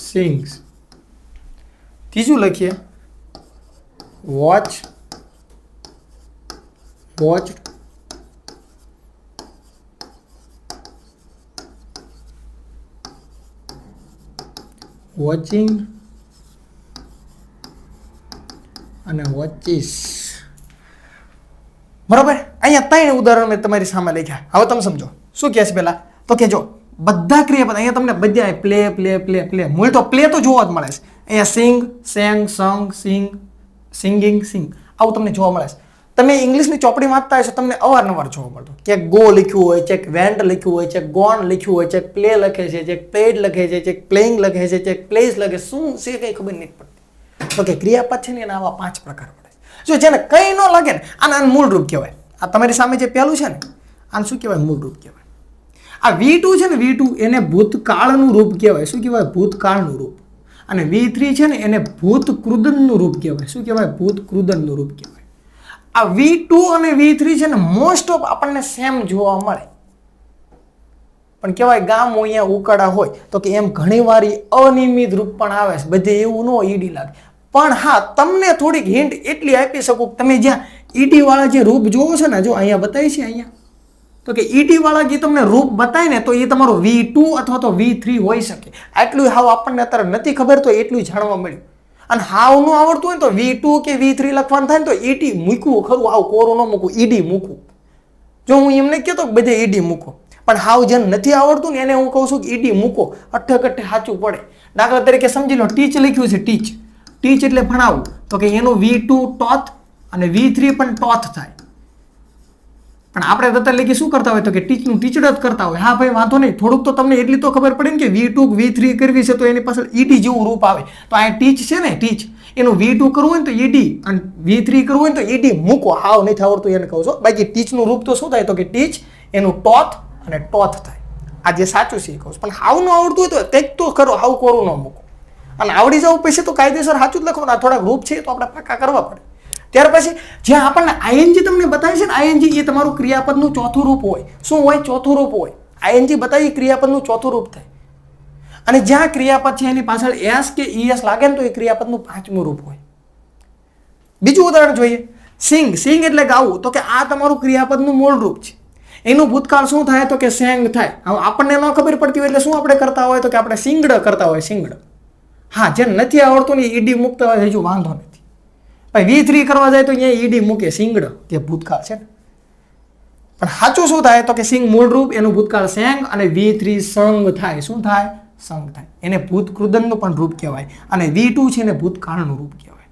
A: sings. ત્રીજું લખીએ વોચ, વોચ્ડ, વોચિંગ અને વોચિસ. બરાબર. અહીંયા 3 ઉદાહરણ મેં તમારી સામે લખ્યા. હવે તમે સમજો શું કહે છે પહેલા. તો કે જો બધા ક્રિયાપદ અહીંયા તમને બધા પ્લે પ્લે પ્લે પ્લે, મૂળ તો પ્લે તો જોવા જ મળે છે. અહીંયા સિંગ, સેંગ, સંગ, સિંગ, સિંગિંગ, સિંગ આવું તમને જોવા મળે છે. તમે ઇંગ્લિશની ચોપડી વાંચતા હશો તમને અવારનવાર જોવા મળતું. ક્યાંક ગો લખ્યું હોય, ક્યાંક વેન્ટ લખ્યું હોય, ક્યાંક ગોન લખ્યું હોય, ક્યાંક પ્લે લખે છે, ક્યાંક પ્લેડ લખે છે, ક્યાંક પ્લેઇંગ લખે છે, ક્યાંક પ્લેસ લખે. શું છે કંઈ ખબર નહીં પડતી. તો કે ક્રિયાપદ છે ને એના આવા 5 પ્રકાર પડે છે. જો જેને કંઈ ન લાગે ને આને મૂળ રૂપ કહેવાય. આ તમારી સામે જે પહેલું છે ને આને શું કહેવાય? મૂળ રૂપ કહેવાય. આ V2 છે ને, V2 એને ભૂતકાળનું રૂપ કહેવાય. શું કહેવાય? ભૂતકાળનું રૂપ. અને V3 છે ને એને ભૂતકૃદનનું રૂપ કહેવાય. શું કહેવાય? ભૂતકૃદનનું રૂપ કહેવાય. આ V2 અને V3 છે ને મોસ્ટ ઓફ આપણને સેમ જોવા મળે, પણ કહેવાય ગામ અહીંયા ઉકાળા હોય તો કે એમ ઘણીવાર અનિયમિત રૂપ પણ આવે છે. બધે એવું ન ઈડી લાગે. પણ હા, તમને થોડીક હિન્ટ એટલી આપી શકું કે તમે જ્યાં ઈડી વાળા જે રૂપ જોવો છે ને, જો અહીંયા બતાવી છે અહીંયા, તો કે ઈડી વાળા જે તમને રૂપ બતાય ને તો એ તમારો V2 અથવા તો V3 હોઈ શકે. આટલું હાવ આપણને અત્યારે નથી ખબર તો એટલું જાણવા મળ્યું. અને હાવ નું આવડતું હોય તો V2 કે V3 લખવાનું થાય ને તો ઈડી મૂકવું ખરું. હાવ કોરું ન મૂકવું, ઈડી મૂકવું. જો હું એમને કહેતો કે બધે ઈડી મૂકો, પણ હાવ જેને નથી આવડતું ને એને હું કહું છું કે ઈડી મૂકો, અઠ્ઠે કઠ્ઠે સાચું પડે. દાખલા તરીકે સમજી લો ટીચ લખ્યું છે, ટીચ. ટીચ એટલે ભણાવવું. તો કે એનું V2 ટોથ અને V3 પણ ટોથ થાય. પણ આપણે દત્તા લખી શું કરતા હોય તો કે ટીચનું ટીચડ જ કરતા હોય. હા ભાઈ વાંધો નહીં, થોડુંક તો તમને એટલી તો ખબર પડે ને કે V2 V3 કરવી છે તો એની પાછળ ઈડી જેવું રૂપ આવે. તો આ ટીચ છે ને, ટીચ એનું V2 કરવું હોય ને તો ઈડી અને V3 કરવું હોય ને તો ઈડી મૂકો. હાવ નહીં આવડતું એને કહું છું. બાકી ટીચનું રૂપ તો શું થાય તો કે ટીચ એનું ટોથ અને ટોથ થાય. આ જે સાચું છે એ કહું છું. પણ હાવ ન આવડતું હોય તો કંઈક તો કરો, હાવ કોરું ન મૂકો. અને આવડી જવું પછી તો કાયદેસર સાચું જ લખવાનું. આ થોડાક રૂપ છે તો આપણે પાકા કરવા પડે. ત્યાર પછી જ્યાં આપણને આઈએનજી તમને બતાવે છે ને, આઈએનજી એ તમારું ક્રિયાપદનું ચોથું રૂપ હોય. શું હોય? ચોથું રૂપ હોય. આઈએનજી બતાવી ક્રિયાપદનું ચોથું રૂપ થાય. અને જ્યાં ક્રિયાપદ છે એની પાછળ એસ કે ઈએસ લાગે ને તો એ ક્રિયાપદનું 5મું રૂપ હોય. બીજું ઉદાહરણ જોઈએ. સિંગ. સિંગ એટલે ગાવું. તો કે આ તમારું ક્રિયાપદનું મૂળ રૂપ છે. એનું ભૂતકાળ શું થાય તો કે સેંગ થાય. હવે આપણને ન ખબર પડતી હોય એટલે શું આપણે કરતા હોય તો કે આપણે સિંગડ કરતા હોય. સિંગડ. હા, જેને નથી આવડતું ને ઈડી મૂકતા હોય હજુ વાંધો નથી. V3 કરવા જાય તો અહીંયા ઈડી મૂકે, સિંગડ કે ભૂતકાળ છે ને. પણ સાચું શું થાય તો કે સિંગ મૂળ રૂપ, એનું ભૂતકાળ સેંગ અને V3 સંગ થાય. શું થાય? સંગ થાય. એને ભૂતકૃદનનું પણ રૂપ કહેવાય. અને V2 છે એને ભૂતકાળનું રૂપ કહેવાય.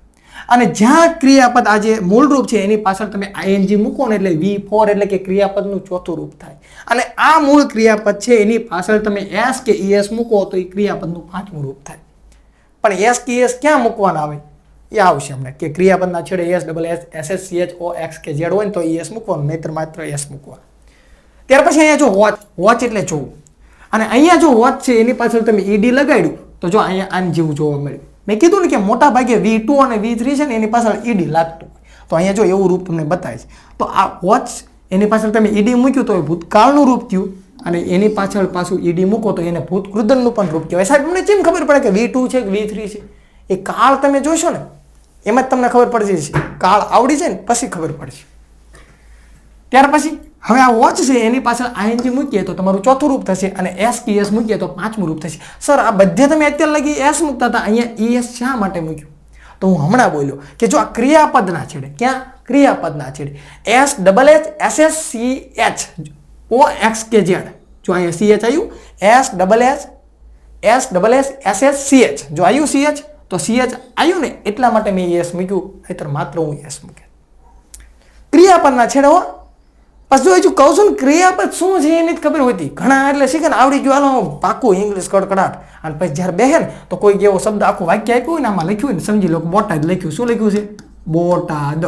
A: અને જ્યાં ક્રિયાપદ આ જે મૂળ રૂપ છે એની પાછળ તમે આઈએનજી મૂકો ને એટલે V4 એટલે કે ક્રિયાપદનું ચોથું રૂપ થાય. અને આ મૂળ ક્રિયાપદ છે એની પાછળ તમે એસ કે ઈએસ મૂકો તો એ ક્રિયાપદનું પાંચમું રૂપ થાય. પણ એસ કે ઈએસ ક્યાં મૂકવાના આવે એ આવશે અમને કે ક્રિયાપદના છેડે S double S S S C H O X કે ઝેડ હોય ને તો ઈએસ મૂકવાનું, નહીતર માત્ર એસ મૂકવાનું. ત્યાર પછી અહીંયા જો વોચ એટલે જોવું, અને અહીંયા જો વોચ છે એની પાછળ તમે ઈડી લગાડ્યું તો જો અહીંયા આન જેવું જોવા મળ્યું. મેં કીધું ને કે મોટા ભાગે V2 અને V3 છે ને એની પાછળ ઈડી લાગતું, તો અહીંયા જો એવું રૂપ તમને બતાવે છે. તો આ વોચ એની પાછળ તમે ઈડી મૂક્યું તો એ ભૂતકાળનું રૂપ થયું, અને એની પાછળ પાછું ઈડી મૂકો તો એને ભૂતકૃદનનું પણ રૂપ કહેવાય. સાહેબ મને કેમ ખબર પડે કે V2 છે કે V3 છે? એ કાળ તમે જોશો ને એમાં જ તમને ખબર પડી જશે. કાળ આવડી જાય ને પછી ખબર પડશે. ત્યાર પછી હવે આ વોચ છે એની પાછળ આઈએનજી મૂકીએ તો તમારું ચોથું રૂપ થશે, અને એસ કે એસ મૂકીએ તો પાંચમું રૂપ થશે. સર આ બધે તમે અત્યારે લગી એસ મૂકતા હતા, અહીંયા ઈએસ શા માટે મૂક્યું? તો હું હમણાં બોલ્યો કે જો આ ક્રિયાપદના છેડે, ક્યાં ક્રિયાપદના છેડે S double H S S C H O X કે ઝેડ, જો અહીંયા સી એચ આવ્યું, S double H S double S S S C H, જો આવ્યું સી એચ તો સી એચ આવ્યું ને એટલા માટે મેં એસ મૂક્યું, નહીતર માત્ર હું એસ મૂકે. ક્રિયાપદના છેડે હો. પછી હજુ કહું છું ને ક્રિયાપદ શું છે એની જ ખબર હોતી. ઘણા એટલે શીખે ને આવડી ગયું હાલો પાકું ઇંગ્લિશ કડકડાટ, અને પછી જ્યારે બેહે ને તો કોઈ એવો શબ્દ આખું વાક્ય આપ્યું હોય ને આમાં લખ્યું હોય ને સમજી લો બોટાદ લખ્યું. શું લખ્યું છે? બોટાદ.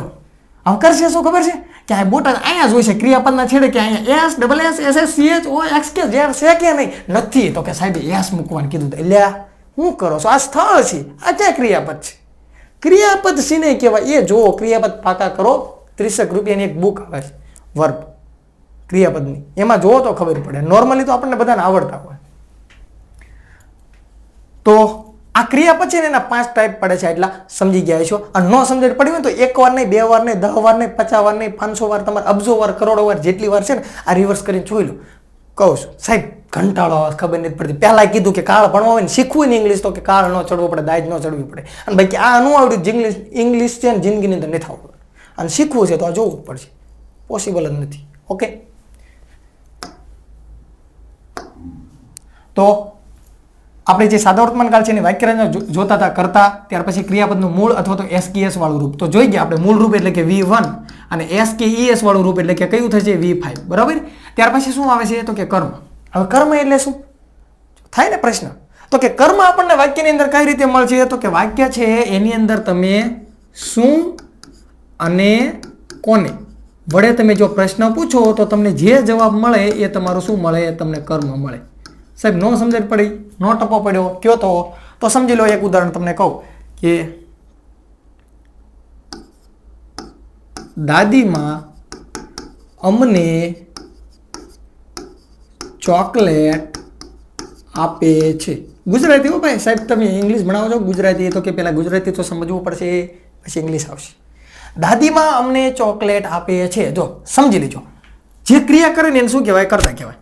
A: હવે કરશે શું ખબર છે કે આ બોટાદ અહીંયા જ હોય છે ક્રિયાપદના છેડે, કે અહીંયા S double S S S C H O X કે ઝેડ છે કે નહીં? નથી. તો કે સાહેબ એસ મૂકવાનું કીધું. એટલે શું કરો છો? આ સ્થળ છે, આ ક્યાં ક્રિયાપદ છે? ક્રિયાપદ શીને કહેવાય એ જુઓ. ક્રિયાપદ પાકા કરો. 30 રૂપિયાની એક બુક આવે છે વર્બ ક્રિયાપદની, એમાં જોવો તો ખબર પડે. નોર્મલી તો આપણને બધાને આવડતા હોય. તો આ ક્રિયાપદ છે ને એના 5 ટાઈપ પડે છે, એટલા સમજી ગયા છો. અને ન સમજણ પડી હોય તો 1 વાર નહીં, 2 વાર નહીં, 10 વાર નહીં, 50 વાર નહીં, 500 વાર, તમારે અબજો વાર, કરોડો વાર, જેટલી વાર છે ને આ રિવર્સ કરીને જોઈ લો. કહું છું સાહેબ ઘંટાળો ખબર નથી પડતી. પહેલા કીધું કે કાળ ભણવા હોય ને શીખવું ને ઇંગ્લિશ તો કે કાળ ન ચડવો પડે, દાજ ન ચડવી પડે. અને ભાઈ આ ન આવડ્યું ઇંગ્લિશ છે ને જિંદગીની અંદર નથી આવડતું, અને શીખવું છે તો આ જોવું જ પડશે. પોસિબલ જ નથી. ઓકે, તો આપણે જે સાદા વર્તમાનકાળ છે એની વાક્યરચના જોતા હતા કરતા, ત્યાર પછી ક્રિયાપદનું મૂળ અથવા તો એસ કે એસ વાળું રૂપ તો જોઈ ગયા આપણે. મૂળ રૂપ એટલે કે V1 અને એસ કે ઈએસ વાળું રૂપ એટલે કે કયું થશે? V5. બરાબર. ત્યાર પછી શું આવે છે? તો કે કર્મ. હવે કર્મ એટલે શું થાય ને પ્રશ્ન? તો કે કર્મ આપણને વાક્યની અંદર કઈ રીતે મળશે? તો કે વાક્ય છે એની અંદર તમે શું અને કોને વડે તમે જો પ્રશ્ન પૂછો તો તમને જે જવાબ મળે એ તમારું શું મળે? એ તમને કર્મ મળે. સાહેબ નો સમજણ પડી, નો ટપો પડ્યો કયો તો સમજી લો. એક ઉદાહરણ તમને કહું કે દાદીમાં અમને ચોકલેટ આપે છે. ગુજરાતી હો ભાઈ, સાહેબ તમે ઇંગ્લિશ ભણાવો છો ગુજરાતી, તો કે પહેલા ગુજરાતી તો સમજવું પડશે પછી ઇંગ્લિશ આવશે. દાદીમાં અમને ચોકલેટ આપે છે. જો સમજી લેજો, જે ક્રિયા કરે ને એને શું કહેવાય? કર્તા કહેવાય.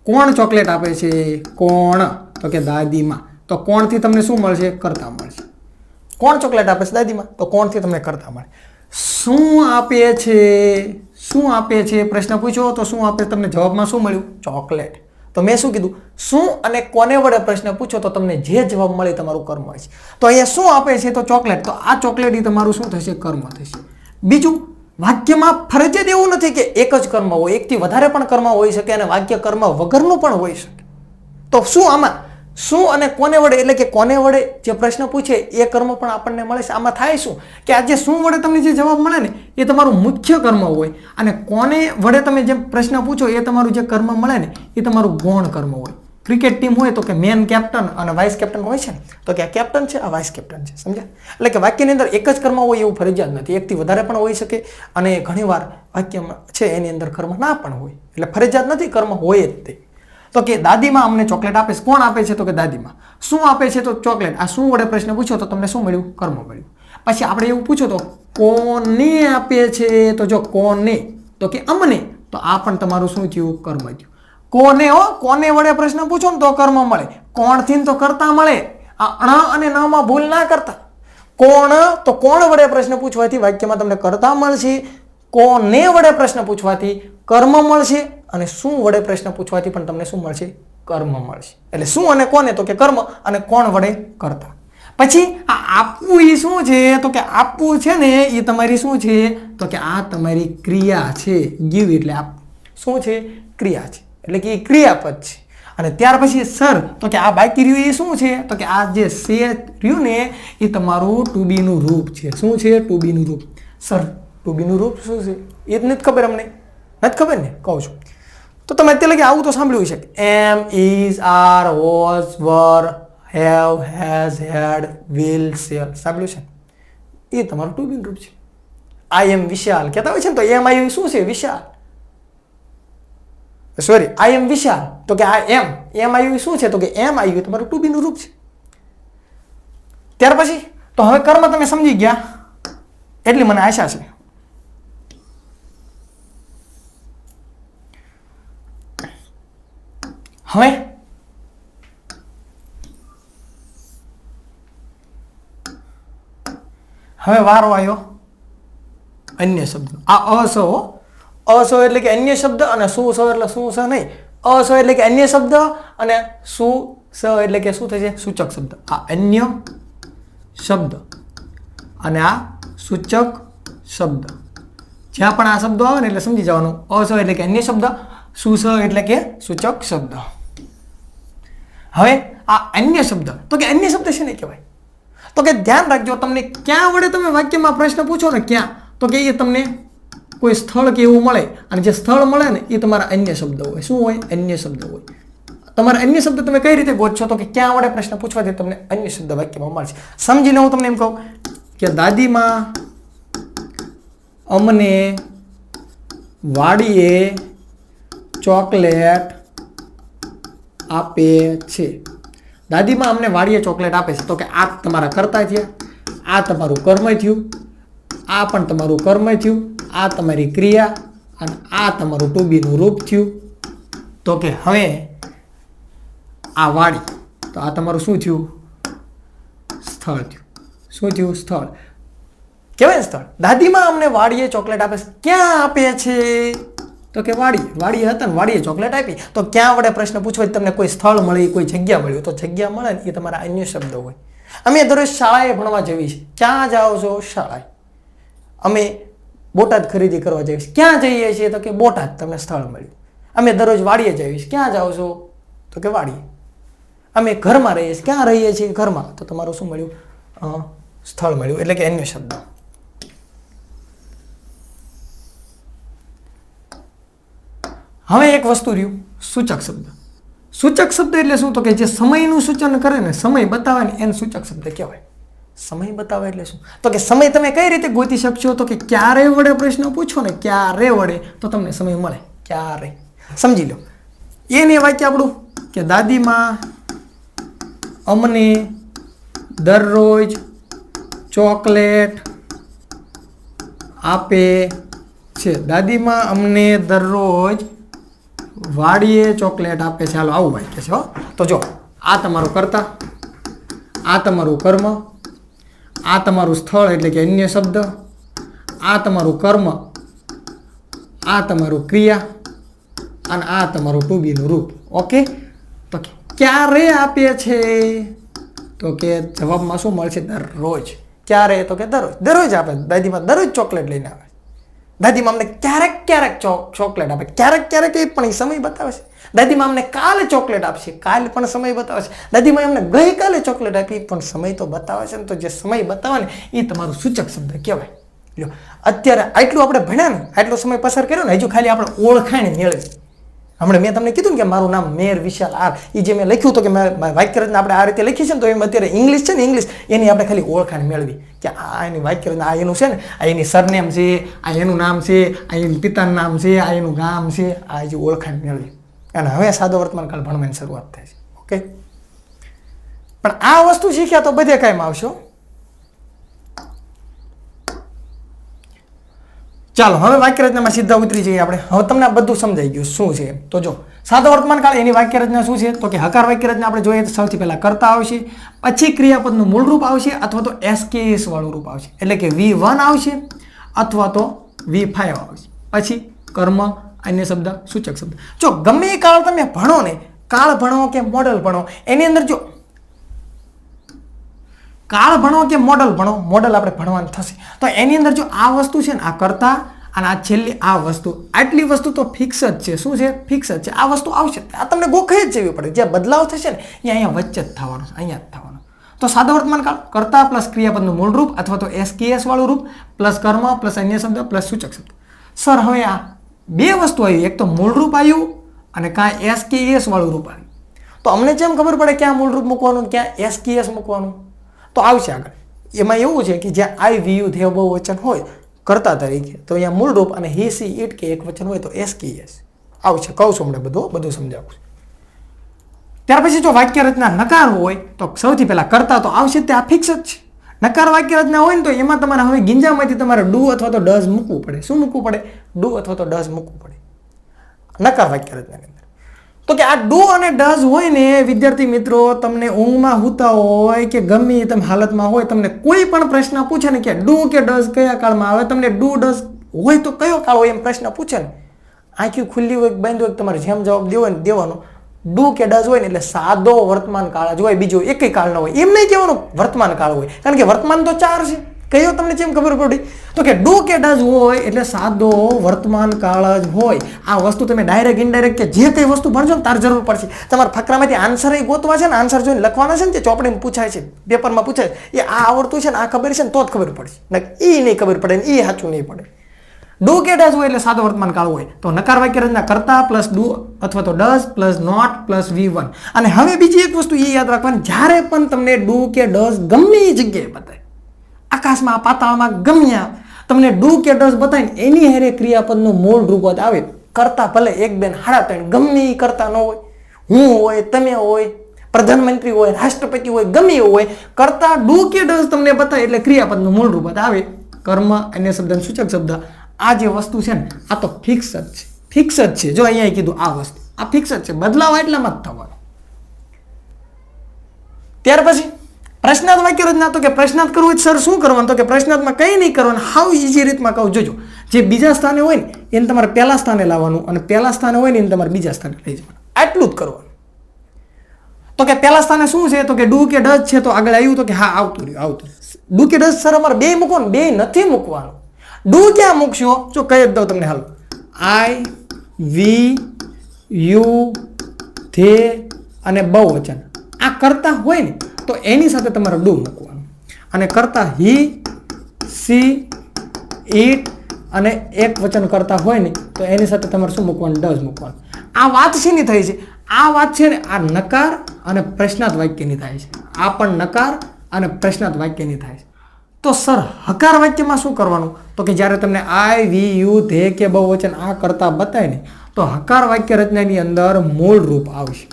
A: કોણ ચોકલેટ આપે છે? કોણ? તો કે દાદીમાં. તો કોણથી તમને શું મળશે? કર્તા મળશે. કોણ ચોકલેટ આપે છે? દાદીમાં. તો કોણથી તમને કર્તા મળે. શું આપે છે? શું આપે છે પ્રશ્ન પૂછ્યો તો શું આપે? તમને જવાબમાં શું મળ્યું? ચોકલેટ. તો મેં શું કીધું? શું અને કોને વડે પ્રશ્ન પૂછો તો તમને જે જવાબ મળે તમારું કર્મ હોય છે. તો અહીંયા શું આપે છે? તો ચોકલેટ. તો આ ચોકલેટ એ તમારું શું થશે? કર્મ થશે. બીજું, વાક્યમાં ફરજિયાત એવું નથી કે એક જ કર્મ હોય, એકથી વધારે પણ કર્મ હોઈ શકે અને વાક્ય કર્મ વગરનું પણ હોઈ શકે. તો શું આમાં શું અને કોને વડે એટલે કે કોને વડે જે પ્રશ્ન પૂછે એ કર્મ પણ આપણને મળે છે. આમાં થાય શું કે આ જે શું વડે તમને જે જવાબ મળે ને એ તમારું મુખ્ય કર્મ હોય, અને કોને વડે તમે જે પ્રશ્ન પૂછો એ તમારું જે કર્મ મળે ને એ તમારું ગૌણ કર્મ હોય. ક્રિકેટ ટીમ હોય તો કે મેન કેપ્ટન અને વાઇસ કેપ્ટન હોય છે ને, તો કે આ કેપ્ટન છે, આ વાઇસ કેપ્ટન છે. સમજ્યા? એટલે કે વાક્યની અંદર એક જ કર્મ હોય એવું ફરજિયાત નથી, એકથી વધારે પણ હોઈ શકે, અને ઘણીવાર વાક્યમાં છે એની અંદર કર્મ ના પણ હોય. એટલે ફરજિયાત નથી, કર્મ હોય જ તે. તો કે દાદીમાં અમને ચોકલેટ આપે છે. કોણ આપે છે? તો કે દાદીમાં. શું આપે છે? તો ચોકલેટ. આ શું વડે પ્રશ્ન પૂછો તો તમને શું મળ્યું? કર્મ મળ્યું. પછી આપણે એવું પૂછો તો કોને આપે છે? તો જો કોને, તો કે અમને. તો આ પણ તમારું શું થયું? કર્મ થયું. કોને હો, કોને વડે પ્રશ્ન પૂછો ને તો કર્મ મળે. કોણથી તો કર્તા મળે. આ અણ અને ન માં ભૂલ ના કરતા. કોણ તો કોણ વડે પ્રશ્ન પૂછવાથી વાક્યમાં તમને કર્તા મળશે. કોને વડે પ્રશ્ન પૂછવાથી કર્મ મળશે, અને શું વડે પ્રશ્ન પૂછવાથી પણ તમને શું મળશે? કર્મ મળશે. એટલે શું અને કોને? તો કે કર્મ, અને કોણ વડે કર્તા. પછી આ આપવું એ શું છે તો કે આપવું છે ને એ તમારી શું છે તો કે આ તમારી ક્રિયા છે. ગીવ એટલે આપ શું છે ક્રિયા છે એટલે કે એ ક્રિયાપદ છે. અને ત્યાર પછી સર તો કે આ બાકી રહ્યું એ શું છે તો કે આ જે સે રહ્યું ને એ તમારું ટુ બી નું રૂપ છે. શું છે ટુ બી નું રૂપ. સર ટુ બી નું રૂપ શું છે એ જ નથી ખબર અમને નથી ખબર ને કહું છું. તો તમે અત્યારે લગી આવું તો સાંભળ્યું છે am is are was were have has had will shall સાંભળ્યું છે. એ તમારું ટુ બી નું રૂપ છે. આઈ એમ વિશાલ કહેતા હોય છે ને તો એમ આઈ શું છે વિશાલ સોરી આઈ એમ વિશાલ તો કે આ એમ આવ્યું શું છે તો કે એમ આવ્યું તમારું ટુ બી નું રૂપ છે. ત્યાર પછી તો હવે કર્મ તમે સમજી ગયા એટલી મને આશા છે. હવે વારો આવ્યો અન્ય શબ્દ. આ અસો અસો એટલે કે અન્ય શબ્દ અને સુ સ એટલે શું સ નહીં. અસો એટલે કે અન્ય શબ્દ અને સુ સ એટલે કે શું થશે સૂચક શબ્દ. આ અન્ય શબ્દ અને આ સૂચક શબ્દ જ્યાં પણ આ શબ્દો આવે ને એટલે સમજી જવાનું અસો એટલે કે અન્ય શબ્દ સુ સ એટલે કે સૂચક શબ્દ. હવે આ અન્ય શબ્દ તો કે અન્ય શબ્દ છે ને કહેવાય તો કે ધ્યાન રાખજો તમને ક્યાં વડે તમે વાક્યમાં પ્રશ્ન પૂછો ને ક્યાં તો કે એ તમને કોઈ સ્થળ કે એવું મળે અને જે સ્થળ મળે ને એ તમારા અન્ય શબ્દ હોય. શું હોય અન્ય શબ્દ હોય. તમારા અન્ય શબ્દ તમે કઈ રીતે ગોતશો તો કે ક્યાં વડે પ્રશ્ન પૂછવાથી તમને અન્ય શબ્દ વાક્યમાં મળશે. સમજીને હું તમને એમ કહું કે દાદીમાં અમને વાડીએ ચોકલેટ આપે છે. દાદીમાં અમને વાડીએ ચોકલેટ આપે છે તો કે આ તમારા કર્તા થયા, આ તમારું કર્મ થયું, આ પણ તમારું કર્મ થયું, આ તમારી ક્રિયા અને આ તમારું ટુ બી નું રૂપ થયું. તો કે હવે આ વાડી તો આ તમારું શું થયું સ્થળ થયું. શું થયું સ્થળ કહેવાય સ્થળ. દાદીમાં અમને વાડીએ ચોકલેટ આપે છે. ક્યાં આપે છે તો કે વાડીએ હતા ને વાડીએ ચોકલેટ આપી. તો ક્યાં વડે પ્રશ્ન પૂછવાથી તમને કોઈ સ્થળ મળી કોઈ જગ્યા મળ્યું તો જગ્યા મળે ને એ તમારા અન્ય શબ્દ હોય. અમે દરરોજ શાળાએ ભણવા જઈએ છીએ. ક્યાં જાઓ છો શાળાએ. અમે બોટાદ ખરીદી કરવા જઈએ છીએ. ક્યાં જઈએ છીએ તો કે બોટાદ તમને સ્થળ મળ્યું. અમે દરરોજ વાડીએ જઈએ છીએ. ક્યાં જાઓ છો તો કે વાડીએ. અમે ઘરમાં રહીએ છીએ. ક્યાં રહીએ છીએ ઘરમાં તો તમારું શું મળ્યું સ્થળ મળ્યું એટલે કે અન્ય શબ્દ. હવે એક વસ્તુ રહ્યું સૂચક શબ્દ. સૂચક શબ્દ એટલે શું તો કે જે સમયનું સૂચન કરે ને સમય બતાવે ને એને સૂચક શબ્દ કહેવાય. સમય બતાવે એટલે શું તો કે સમય તમે કઈ રીતે ગોતી શકશો તો કે ક્યારે વડે પ્રશ્ન પૂછો ને ક્યારે વડે તો તમને સમય મળે. ક્યારે સમજી લો. એને વાક્ય આપણું કે દાદીમાં અમને દરરોજ ચોકલેટ આપે છે. દાદીમાં અમને દરરોજ વાડીએ ચોકલેટ આપે છે. હાલો આવું વાક્ય છે. તો જો આ તમારું કર્તા, આ તમારું કર્મ, આ તમારું સ્થળ એટલે કે અન્ય શબ્દ, આ તમારું કર્મ, આ તમારું ક્રિયા અને આ તમારું ટુ બી નું રૂપ. ઓકે તો ક્યારે આપે છે તો કે જવાબમાં શું મળશે દરરોજ. ક્યારે તો કે દરરોજ. દરરોજ આપે. દાદીમાં દરરોજ ચોકલેટ લઈને આવે. દાદીમાં અમને ક્યારેક ક્યારેક ચોકલેટ આપે. ક્યારેક ક્યારેક એ પણ એ સમય બતાવે છે. દાદીમાં અમને કાલે ચોકલેટ આપશે. કાલે પણ સમય બતાવે છે. દાદીમાં અમને ગઈકાલે ચોકલેટ આપી પણ સમય તો બતાવે છે ને. તો જે સમય બતાવે ને એ તમારું સૂચક શબ્દ કહેવાય. જો અત્યારે આટલું આપણે ભણ્યા ને આટલો સમય પસાર કર્યો ને હજુ ખાલી આપણે ઓળખાણ મેળવી. હમણાં મેં તમને કીધું ને કે મારું નામ મેર વિશાલ આર એ જે મેં લખ્યું હતું કે મેં વાક્યરચના આપણે આ રીતે લખી છે ને તો એમ અત્યારે ઇંગ્લિશ છે ને ઇંગ્લિશ એની આપણે ખાલી ઓળખાણ મેળવી કે આ એની વાક્યરચના આ એનું છે ને આ એની સરનેમ છે આ એનું નામ છે આ એનું પિતાનું નામ છે આ એનું ગામ છે આ જે ઓળખાણ મેળવી અને હવે સાદો વર્તમાનકાળ ભણવાની શરૂઆત થાય છે. ઓકે પણ આ વસ્તુ શીખ્યા તો બધે કાંઈમાં આવશો. ચાલો હવે વાક્યરચનામાં સીધા ઉતરી જઈએ આપણે. હવે તમને આ બધું સમજાઈ ગયું શું છે. તો જો સાદો વર્તમાનકાળ એની વાક્યરચના શું છે તો કે હકાર વાક્યરચના આપણે જોઈએ તો સૌથી પહેલા કર્તા આવશે, પછી ક્રિયાપદનું મૂળ રૂપ આવશે અથવા તો એસકેએસ વાળું રૂપ આવશે એટલે કે V1 આવશે અથવા તો V5 આવશે. પછી કર્મ, અન્ય શબ્દ, સૂચક શબ્દ. જો ગમે એ કાળ તમે ભણો ને કાળ ભણો કે મોડલ ભણો એની અંદર જો કાળ ભણો કે મોડલ ભણો, મોડલ આપણે ભણવાનું થશે. તો એની અંદર જો આ વસ્તુ છે ને, આ કરતા અને આ છેલ્લી આ વસ્તુ, આટલી વસ્તુ તો ફિક્સ જ છે. શું છે? ફિક્સ જ છે. આ વસ્તુ આવશે, આ તમને ગોખાઈ જ જવી પડે. જે બદલાવ થશે ને એ અહીંયા વચ્ચે જ થવાનો, અહીંયા જ થવાનો. તો સાદો વર્તમાન કાળ કર્તા પ્લસ ક્રિયાપદનું મૂળ રૂપ અથવા તો SKS વાળું રૂપ પ્લસ કર્મ પ્લસ અન્ય શબ્દ પ્લસ સૂચક શબ્દ. સર હવે આ બે વસ્તુ આવી, એક તો મૂળ રૂપ આવ્યું અને કાંઈ SKS વાળું રૂપ આવ્યું. તો અમને જેમ ખબર પડે ક્યાં મૂળ રૂપ મૂકવાનું, ક્યાં SKS મૂકવાનું, તો આવશે આગળ. એમાં એવું છે કે જ્યાં આઈ વી યુ ધેય બહુવચન હોય કર્તા તરીકે, તો અહીંયા મૂળ રૂપ અને હી સી ઇટ કે એક વચન હોય તો SKS આવશે. કહું છું હમણાં બધું સમજાવું. ત્યાર પછી જો વાક્ય રચના નકાર હોય તો સૌથી પહેલા કરતા તો આવશે, તે આ ફિક્સ જ છે. નકાર વાક્ય રચના હોય ને તો એમાં તમારે હવે ગીંજામાંથી તમારે ડુ અથવા તો ડઝ મૂકવું પડે. શું મૂકવું પડે? ડુ અથવા તો ડઝ મૂકવું પડે નકાર વાક્ય રચનાની અંદર. તો કે આ ડુ અને ડઝ હોય ને વિદ્યાર્થી મિત્રો, તમને ઊંઘમાં સૂતા હોય કે ગમે તમે હાલતમાં હોય, તમને કોઈ પણ પ્રશ્ન પૂછે ને કે ડુ કે ડઝ કયા કાળમાં આવે, તમને ડુ ડઝ હોય તો કયો કાળ હોય એમ પ્રશ્ન પૂછે ને, આંખી ખુલ્લી હોય બંધ હોય, તમારે જેમ જવાબ દેવો હોય ને દેવાનો. ડુ કે ડઝ હોય ને એટલે સાદો વર્તમાન કાળ જ હોય, બીજો એકેય કાળ ન હોય. એમ નહીં કહેવાનું વર્તમાન કાળ હોય, કારણ કે વર્તમાન તો 4 છે. કયો તમને જેમ ખબર પડી? તો કે ડુ કે ડઝ હોય એટલે સાદો વર્તમાન કાળ જ હોય. આ વસ્તુ તમે ડાયરેક્ટ ઇનડાયરેક્ટ કે જે કઈ વસ્તુ ભણશો ને તાર જરૂર પડશે. તમારા ફકરામાંથી આન્સર એ ગોતવા છે ને, આન્સર જોઈને લખવાના છે ને, જે ચોપડીમાં પૂછાય છે, પેપરમાં પૂછાય, એ આ આવડતું છે ને, આ ખબર છે ને તો જ ખબર પડશે. એ નહીં ખબર પડે ને એ સાચું નહીં પડે. ડુ કે ડઝ હોય એટલે સાદો વર્તમાન કાળ હોય. તો નકાર વાક્ય રચના કરતા પ્લસ ડુ અથવા તો does plus not plus V1. અને હવે બીજી એક વસ્તુ એ યાદ રાખવાની, જ્યારે પણ તમને ડુ કે ડઝ ગમે એ જગ્યાએ બતાવે, આકાશમાં પાતાળમાં ગમ્યા તમને ડુ કે ડઝ બતાવે ને એની હારે ક્રિયાપદનું મૂળ રૂપ જ આવે. કરતા ભલે 1 2 3 ગમે એ કરતા ન હોય, હું હોય, તમે હોય, પ્રધાનમંત્રી હોય, રાષ્ટ્રપતિ હોય, ગમે એવું હોય, કરતા ડુ કે ડઝ તમને બતાવે એટલે ક્રિયાપદનું મૂળ રૂપ જ આવે. કર્મ અન્ય શબ્દ સૂચક શબ્દ આ જે વસ્તુ છે ને આ તો ફિક્સ જ છે, ફિક્સ જ છે. જો અહીંયા કીધું આ વસ્તુ આ ફિક્સ જ છે, બદલાવ એટલામાં જ થવાનો. ત્યાર પછી પ્રશ્નાર્થ વાક્ય રચના. તો કે પ્રશ્નાર્થ કરવું સર શું કરવાનું? તો કે પ્રશ્નાર્થમાં કંઈ નહીં કરવાનું, હાવ ઈઝી રીતમાં કહું. જોજો, જે બીજા સ્થાને હોય ને એને તમારે પહેલા સ્થાને લાવવાનું અને પહેલા સ્થાને હોય ને એને તમારે બીજા સ્થાને લઈ જવાનું. આટલું જ કરવાનું. તો કે પહેલા સ્થાને શું છે? તો કે ડુ કે ડઝ છે. તો આગળ આવ્યું તો કે હા આવતું રહ્યું. ડુ કે ડઝ સર અમારે બે મૂકવાનું, બે નથી મૂકવાનું. ડુ ક્યાં મૂકશો? જો કહી જ દઉં તમને, હાલ આઈ વી યુ ધે અને બહુવચન આ કરતા હોય ને તો એની સાથે તમારે ડુ મૂકવાનું. અને કરતા હી સી ઇટ અને એક વચન કરતા હોય ને તો એની સાથે તમારે શું મૂકવાનું? ડઝ મૂકવાનું. આ વાત શેની થઈ છે? આ વાત છે ને આ નકાર અને પ્રશ્નાર્થ વાક્યની થાય છે. આ પણ નકાર અને પ્રશ્નાર્થ વાક્યની થાય છે. તો સર હકાર વાક્યમાં શું કરવાનું? તો કે જ્યારે તમને આઈ વી યુ ધે કે બહુવચન આ કરતા બતાય ને તો હકાર વાક્ય રચનાની અંદર મૂળ રૂપ આવશે.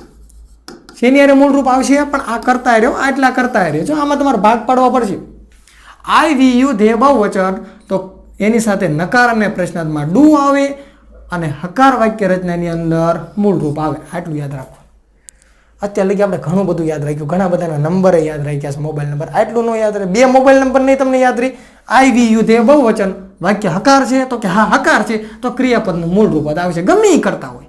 A: શેની હારે મૂળ રૂપ આવશે? પણ આ કરતા રહ્યો, આટલા કરતા રહ્યો. જો આમાં તમારે ભાગ પાડવા પડશે. આઈ વી યુ ધે બહુવચન તો એની સાથે નકાર અને પ્રશ્નાર્થમાં ડુ આવે અને હકાર વાક્ય રચનાની અંદર મૂળ રૂપ આવે. આટલું યાદ રાખો. અત્યારે લગી આપણે ઘણું બધું યાદ રાખ્યું, ઘણા બધાના નંબરે યાદ રાખ્યા છે, મોબાઈલ નંબર. આટલું ન યાદ રહે. 2 મોબાઈલ નંબર નહીં તમને યાદ રહી. આઈ વી યુ ધે બહુવચન વાક્ય હકાર છે તો કે હા હકાર છે તો ક્રિયાપદનું મૂળ રૂપ જ આવશે, ગમે એ કરતા હોય.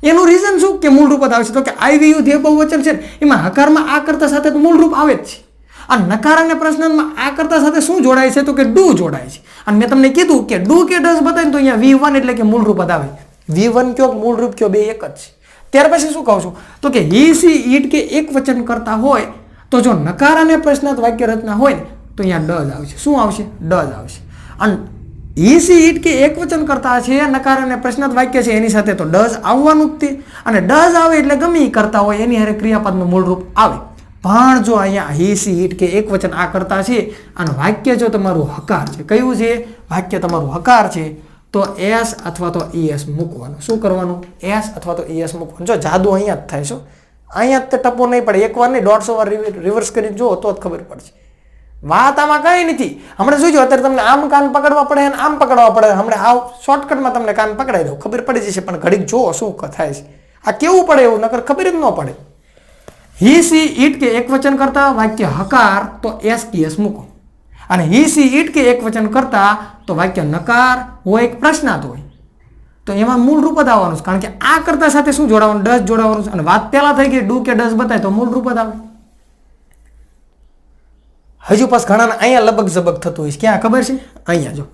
A: એનું રીઝન શું કે મૂળ રૂપ જ આવશે? તો કે આઈ વી યુ ધે બહુવચન છે એમાં હકારમાં આ કરતા સાથે તો મૂળ રૂપ આવે જ છે. અને નકાર અને પ્રશ્નાર્થમાં આ કરતા સાથે શું જોડાય છે? તો કે ડુ જોડાય છે. અને મેં તમને કીધું કે ડુ કે ડઝ બતાવીને તો અહીંયા V1 એટલે કે મૂળ રૂપ જ આવે. V1 કયો મૂળ રૂપ કયો બે એક જ છે. ત્યાર પછી શું કહું છું? તો કે હી સી ઇટ કે એક વચન કરતા હોય તો જો નકાર અને પ્રશ્નાર્થ વાક્ય રચના હોય ને તો અહીંયા ડઝ આવશે. શું આવશે? ડઝ આવશે. અને હી સી ઇટ કે એક વચન કરતા છે, નકાર અને પ્રશ્નાર્થ વાક્ય છે એની સાથે તો ડઝ આવવાનું જ તે. અને ડઝ આવે એટલે ગમે એ કરતા હોય એની હારે ક્રિયાપદનું મૂળ રૂપ આવે. પણ જો અહીંયા હી સી ઇટ કે એક વચન આ કરતા છે અને વાક્ય જો તમારું હકાર છે, કયું છે? વાક્ય તમારું હકાર છે તો એસ અથવા તો ES મૂકવાનું. શું કરવાનું? એસ અથવા તો ES મૂકવાનું. જો જાદુ અહીંયા જ થાય. શું અહીંયા જ તે ટપો નહીં પડે, એકવાર નહીં 150 વાર રિવર્સ કરીને જુઓ તો જ ખબર પડશે. વાત આમાં કંઈ નથી. હમણાં જોઈજો, અત્યારે તમને આમ કાન પકડવા પડે અને આમ પકડવા પડે. હમણાં આ શોર્ટકટમાં તમને કાન પકડાઈ દઉં, ખબર પડી જશે. પણ ઘડીક જુઓ શું થાય છે. આ કેવું પડે એવું, નકર ખબર જ ન પડે. હી સી ઇટ કે એક વચન કરતા વાક્ય હકાર તો SKS મૂકો. અને હી સી ઇટ કે એક વચન કરતા તો વાક્ય નકાર હોય એક પ્રશ્નાર્થ હોય તો એમાં મૂળ રૂપ જ આવવાનું છે. કારણ કે આ કરતા સાથે શું જોડાવાનું? ડઝ જોડાવાનું છે. અને વાત પહેલા થઈ ગઈ ડુ કે ડઝ બતાય તો મૂળ રૂપ જ આવે. હજુ પાસ ઘણાને અહીંયા લબક ઝબક થતું હોય છે. ક્યાં ખબર છે? અહીંયા જો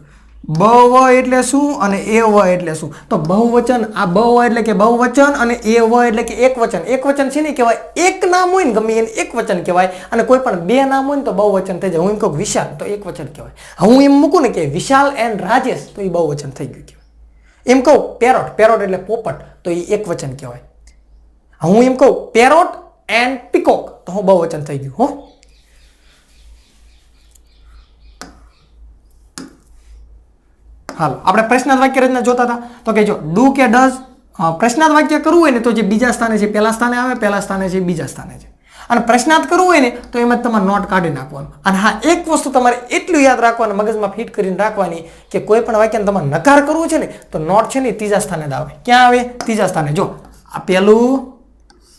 A: બવ એટલે શું અને એવ એટલે શું? તો બહુવચન, આ બવ એટલે કે બહુવચન અને એવ એટલે કે એકવચન. એકવચન છે ને કહેવાય, એક નામ હોય ને ગમે એને એકવચન કહેવાય, અને કોઈ પણ બે નામ હોય ને તો બહુવચન થઈ જાય. હું એમ કહું વિશાલ તો એકવચન કહેવાય. હું એમ મૂકું ને કે વિશાલ એન્ડ રાજેશ તો એ બહુવચન થઈ ગયું કહેવાય. એમ કહું પેરોટ, પેરોટ એટલે પોપટ તો એ એકવચન કહેવાય. હું એમ કહું પેરોટ એન્ડ પીકોક તો હું બહુવચન થઈ ગયું. હો હાલો આપણે પ્રશ્નાર્થ વાક્ય રચના જોતા હતા. તો કે જો ડુ કે ડઝ પ્રશ્નાર્થ વાક્ય કરવું હોય ને તો જે બીજા સ્થાને છે પહેલા સ્થાને આવે, પહેલા સ્થાને છે બીજા સ્થાને છે. અને પ્રશ્નાર્થ કરવું હોય ને તો એમાં તમારે નોટ કાઢી નાખવાનું. અને હા, એક વસ્તુ તમારે એટલું યાદ રાખવાનું, મગજમાં ફિટ કરીને રાખવાની કે કોઈ પણ વાક્યને તમારે નકાર કરવું છે ને તો નોટ છે ને ત્રીજા સ્થાને જ આવે. ક્યાં આવે? ત્રીજા સ્થાને. જો આ પહેલું,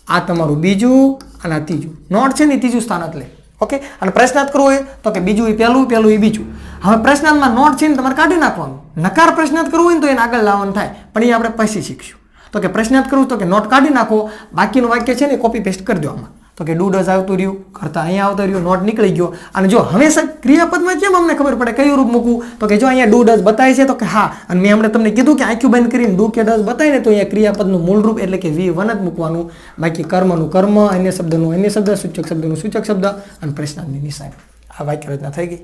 A: આ તમારું બીજું અને આ ત્રીજું. નોટ છે ને ત્રીજું સ્થાન જ લે. ઓકે. અને પ્રશ્નાર્થ કરવો હોય તો કે બીજું એ પહેલું, પહેલું એ બીજું. હવે પ્રશ્નાર્થમાં નોટ છે ને તમારે કાઢી નાખવાનું. નકાર પ્રશ્નાર્થ કરવું હોય ને તો એને આગળ લાવવાનું થાય, પણ એ આપણે પછી શીખશું. તો કે પ્રશ્નાર્થ કરવું તો કે નોટ કાઢી નાખો, બાકીનું વાક્ય છે ને કોપી પેસ્ટ કરી દો આમાં. તો કે ડુ ડઝ આવતું રહ્યું, કરતા અહીંયા આવતું રહ્યું, નોટ નીકળી ગયો. અને જો હંમેશા ક્રિયાપદમાં કેમ અમને ખબર પડે કયું રૂપ મૂકવું? તો કે જો અહીંયા ડુ ડઝ બતાય છે તો કે હા, અને મેં હમણાં તમને કીધું કે આંખ્યું બંધ કરીને ડુ કે ડઝ બતાય ને તો અહીંયા ક્રિયાપદનું મૂળ રૂપ એટલે કે V1 જ મૂકવાનું. બાકી કર્મનું કર્મ, અન્ય શબ્દનું અન્ય શબ્દ, સૂચક શબ્દનું સૂચક શબ્દ અને પ્રશ્નાર્થની નિશાની. આ વાક્ય રચના થઈ ગઈ.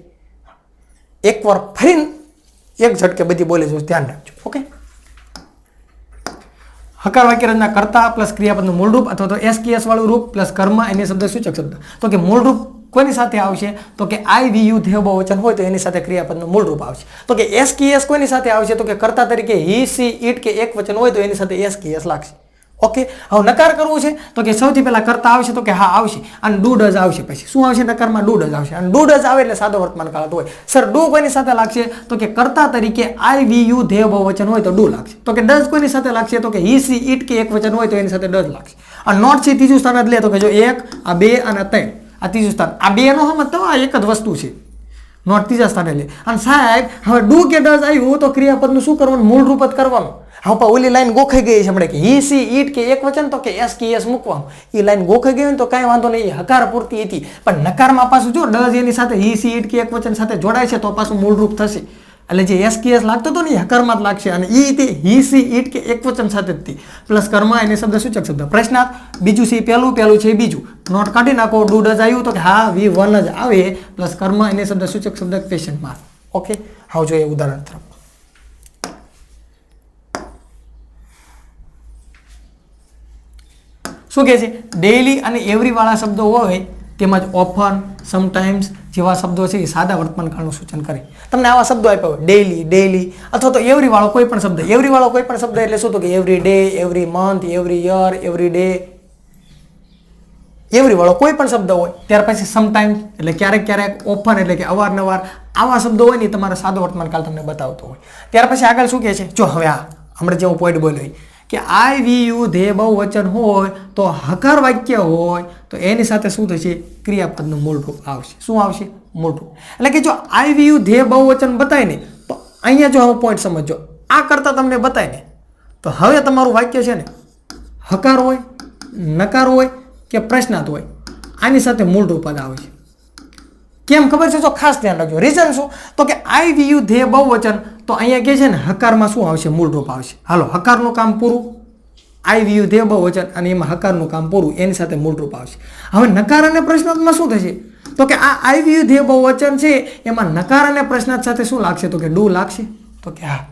A: એકવાર ફરીને એક ઝટકે બધી બોલે જો, ધ્યાન રાખજો. ઓકે. હકાર વાક્ય રચના કરતા પ્લસ ક્રિયાપદનું મૂળ રૂપ અથવા તો એસકેએસ વાળું રૂપ પ્લસ કર્મ એની શબ્દ સૂચક શબ્દ. તો કે મૂળ રૂપ કોની સાથે આવશે? તો કે આઈ વી યુ ધ્યેય બહુવચન હોય તો એની સાથે ક્રિયાપદનું મૂળ રૂપ આવશે. તો કે એસકેએસ કોની સાથે આવશે? તો કે કર્તા તરીકે હી, સી, ઈટ કે એકવચન હોય તો એની સાથે એસકેએસ લાગશે. ઓકે. હવે નકાર કરવું છે તો કે સૌથી પહેલા કરતા આવશે તો કે હા આવશે, અને ડુ ડઝ આવશે. પછી શું આવશે? નકારમાં ડુ ડઝ આવશે. અને ડુ ડઝ આવે એટલે સાદો વર્તમાન કાળ હોય. સર ડુ કોની સાથે લાગશે? તો કે કર્તા તરીકે આઈ વી યુ ધ્યેય બહુવચન હોય તો ડુ લાગશે. તો કે ડઝ કોની સાથે લાગશે? તો કે હી, સી, ઈટ કે એકવચન હોય તો એની સાથે ડઝ લાગશે. અને નોટ છે ત્રીજું સ્થાન જ લે. તો કે જો 1, આ 2 અને 3 આ ત્રીજું સ્થાન. આ બે નો સમજતો આ એક જ વસ્તુ છે. નોટ ત્રીજા સ્થાને લે. અને સાહેબ હવે ડુ કે ડઝ આવ્યું તો ક્રિયાપદનું શું કરવાનું? મૂળ રૂપ જ કરવાનું. હા પણ ઓલી લાઈન ગોખાઈ ગઈ છે હમણાં કે હી, સી, ઈટ કે એકવચન તો કે એસ કે એસ મૂકવાનું. એ લાઈન ગોખાઈ ગઈ હોય તો કાંઈ વાંધો નહીં, હકાર પૂરતી હતી. પણ નકારમાં પાછું જો ડઝ એની સાથે હી, સી, ઈટ કે એકવચન સાથે જોડાય છે તો પાછું મૂળ રૂપ થશે. એટલે જે એસ કે એસ લાગતો હતો ને હકારમાં જ લાગશે. અને એ તે હી, સી, ઈટ કે એકવચન સાથે જ હતી. પ્લસ કર્મ એની શબ્દ સૂચક શબ્દ. પ્રશ્નાર્થ બીજું છે પહેલું, પહેલું છે બીજું. નોટ કાઢી નાખો. ડુ ડઝ આવ્યું તો કે હા V1 જ આવે પ્લસ કર્મ એની શબ્દ સૂચક શબ્દ ક્વેશ્ચન માર્ક. ઓકે. હવે જોઈએ ઉદાહરણ તરફ. શું કહે છે? ડેઈલી અને એવરી વાળા શબ્દો હોય તેમજ ઓફન, સમટાઈમ્સ જેવા શબ્દો છે એ સાદા વર્તમાન કાળનું સૂચન કરે. તમને આવા શબ્દો આપ્યા હોય ડેઈલી, ડેઈલી અથવા તો એવરી વાળો કોઈ પણ શબ્દ. એવરી વાળો કોઈ પણ શબ્દ એટલે શું? તો કે every day, every month, every year, every day. Every વાળો કોઈ પણ શબ્દ હોય. ત્યાર પછી સમટાઈમ્સ એટલે ક્યારેક ક્યારેક, ઓફન એટલે કે અવારનવાર. આવા શબ્દો હોય ને તમારે સાદો વર્તમાન કાળ તમને બતાવતો હોય. ત્યાર પછી આગળ શું કહે છે? જો હવે આ હમણાં જે હું પોઈન્ટ બોલ્યો કે આઈ વી યુ ધ્યેય બહુવચન હોય તો હકાર વાક્ય હોય તો એની સાથે શું થશે? ક્રિયાપદનું મૂળ રૂપ આવશે. શું આવશે? મૂળ રૂપ. એટલે કે જો આઈ વી યુ ધ્યેય બહુવચન બતાય ને તો અહીંયા જો હવે પોઈન્ટ સમજો, આ કરતા તમને બતાય ને તો હવે તમારું વાક્ય છે ને હકાર હોય, નકાર હોય કે પ્રશ્નાર્થ હોય, આની સાથે મૂળ રૂપ જ આવે છે. કેમ ખબર છે? તો ખાસ ધ્યાન રાખજો. રીઝન શું? તો કે આઈ વી યુ ધ્યેય બહુવચન તો અહીંયા કે છે ને હકારમાં શું આવશે? મૂળ રૂપ આવશે. હાલો હકારનું કામ પૂરું. આઈ વી યુ ધ્યેય બહુવચન અને એમાં હકારનું કામ પૂરું, એની સાથે મૂળ રૂપ આવશે. હવે નકાર અને પ્રશ્નાર્થમાં શું થશે? તો કે આ આઈ વી યુ ધ્યેય બહુવચન છે એમાં નકાર અને પ્રશ્નાર્થ સાથે શું લાગશે? તો કે ડુ લાગશે. તો કે હા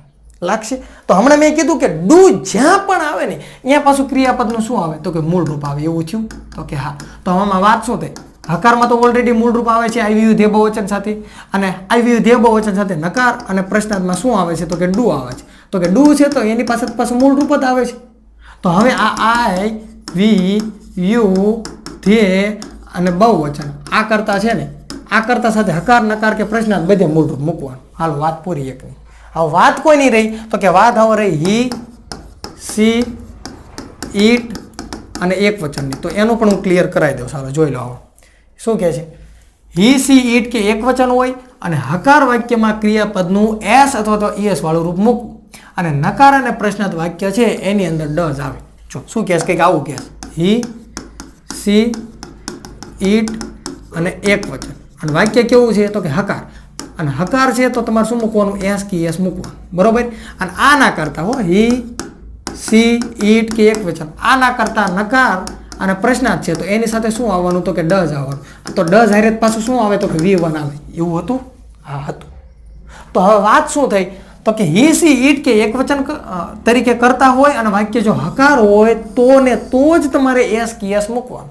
A: લાગશે. તો હમણાં મેં કીધું કે ડુ જ્યાં પણ આવે ને અહીંયા પાછું ક્રિયાપદનું શું આવે? તો કે મૂળ રૂપ આવે. એવું થયું? તો કે હા. તો આમાં વાત શું થાય? હકારમાં તો ઓલરેડી મૂળ રૂપ આવે છે આઈ વી યુ ધ્યેય બહુવચન સાથે, અને આઈ વી યુ ધ્યેય બહુવચન સાથે નકાર અને પ્રશ્નાર્થમાં શું આવે છે? તો કે ડુ આવે છે. તો કે ડુ છે તો એની પાસે પાછું મૂળ રૂપ જ આવે છે. તો હવે આ આઈ વી યુ ધ્યેય અને બહુવચન આ કરતા છે ને આ કરતા સાથે હકાર, નકાર કે પ્રશ્નાર્થ બધે મૂળ રૂપ મૂકવાનું. હાલ વાત પૂરી એકની. હવે વાત કોઈ નહીં રહી તો કે વાત હવે રહી હી, સી, ઈટ અને એકવચનની. તો એનું પણ હું ક્લિયર કરાવી દઉં. સારું જોઈ લો. હવે શું કહે છે? હી, સી, ઈટ કે એકવચન હોય અને હકાર વાક્યમાં ક્રિયાપદનું એસ અથવા તો ઈએસ વાળું રૂપ મૂકવું, અને નકાર અને પ્રશ્નાર્થ વાક્ય છે એની અંદર ડઝ આવે. જો શું કહે છે? કંઈક આવું કહે છે. હી, સી, ઈટ અને એકવચન અને વાક્ય કેવું છે તો કે હકાર, અને હકાર છે તો તમારે શું મૂકવાનું? એસ કે એસ મૂકવાનું, બરોબર. અને આ ના કરતા હો, હી, સી, ઈટ કે એક વચન, આ ના કરતા નકાર અને પ્રશ્નાર્થ છે તો એની સાથે શું આવવાનું? તો કે ડઝ આવવાનું. તો ડઝ હારે પાછું શું આવે? તો કે V1 આવે. એવું હતું? હા હતું. તો હવે વાત શું થઈ? તો કે હી, સી, ઈટ કે એક વચન તરીકે કરતા હોય અને વાક્ય જો હકાર હોય તો ને તો જ તમારે એસ કે એસ મૂકવાનું.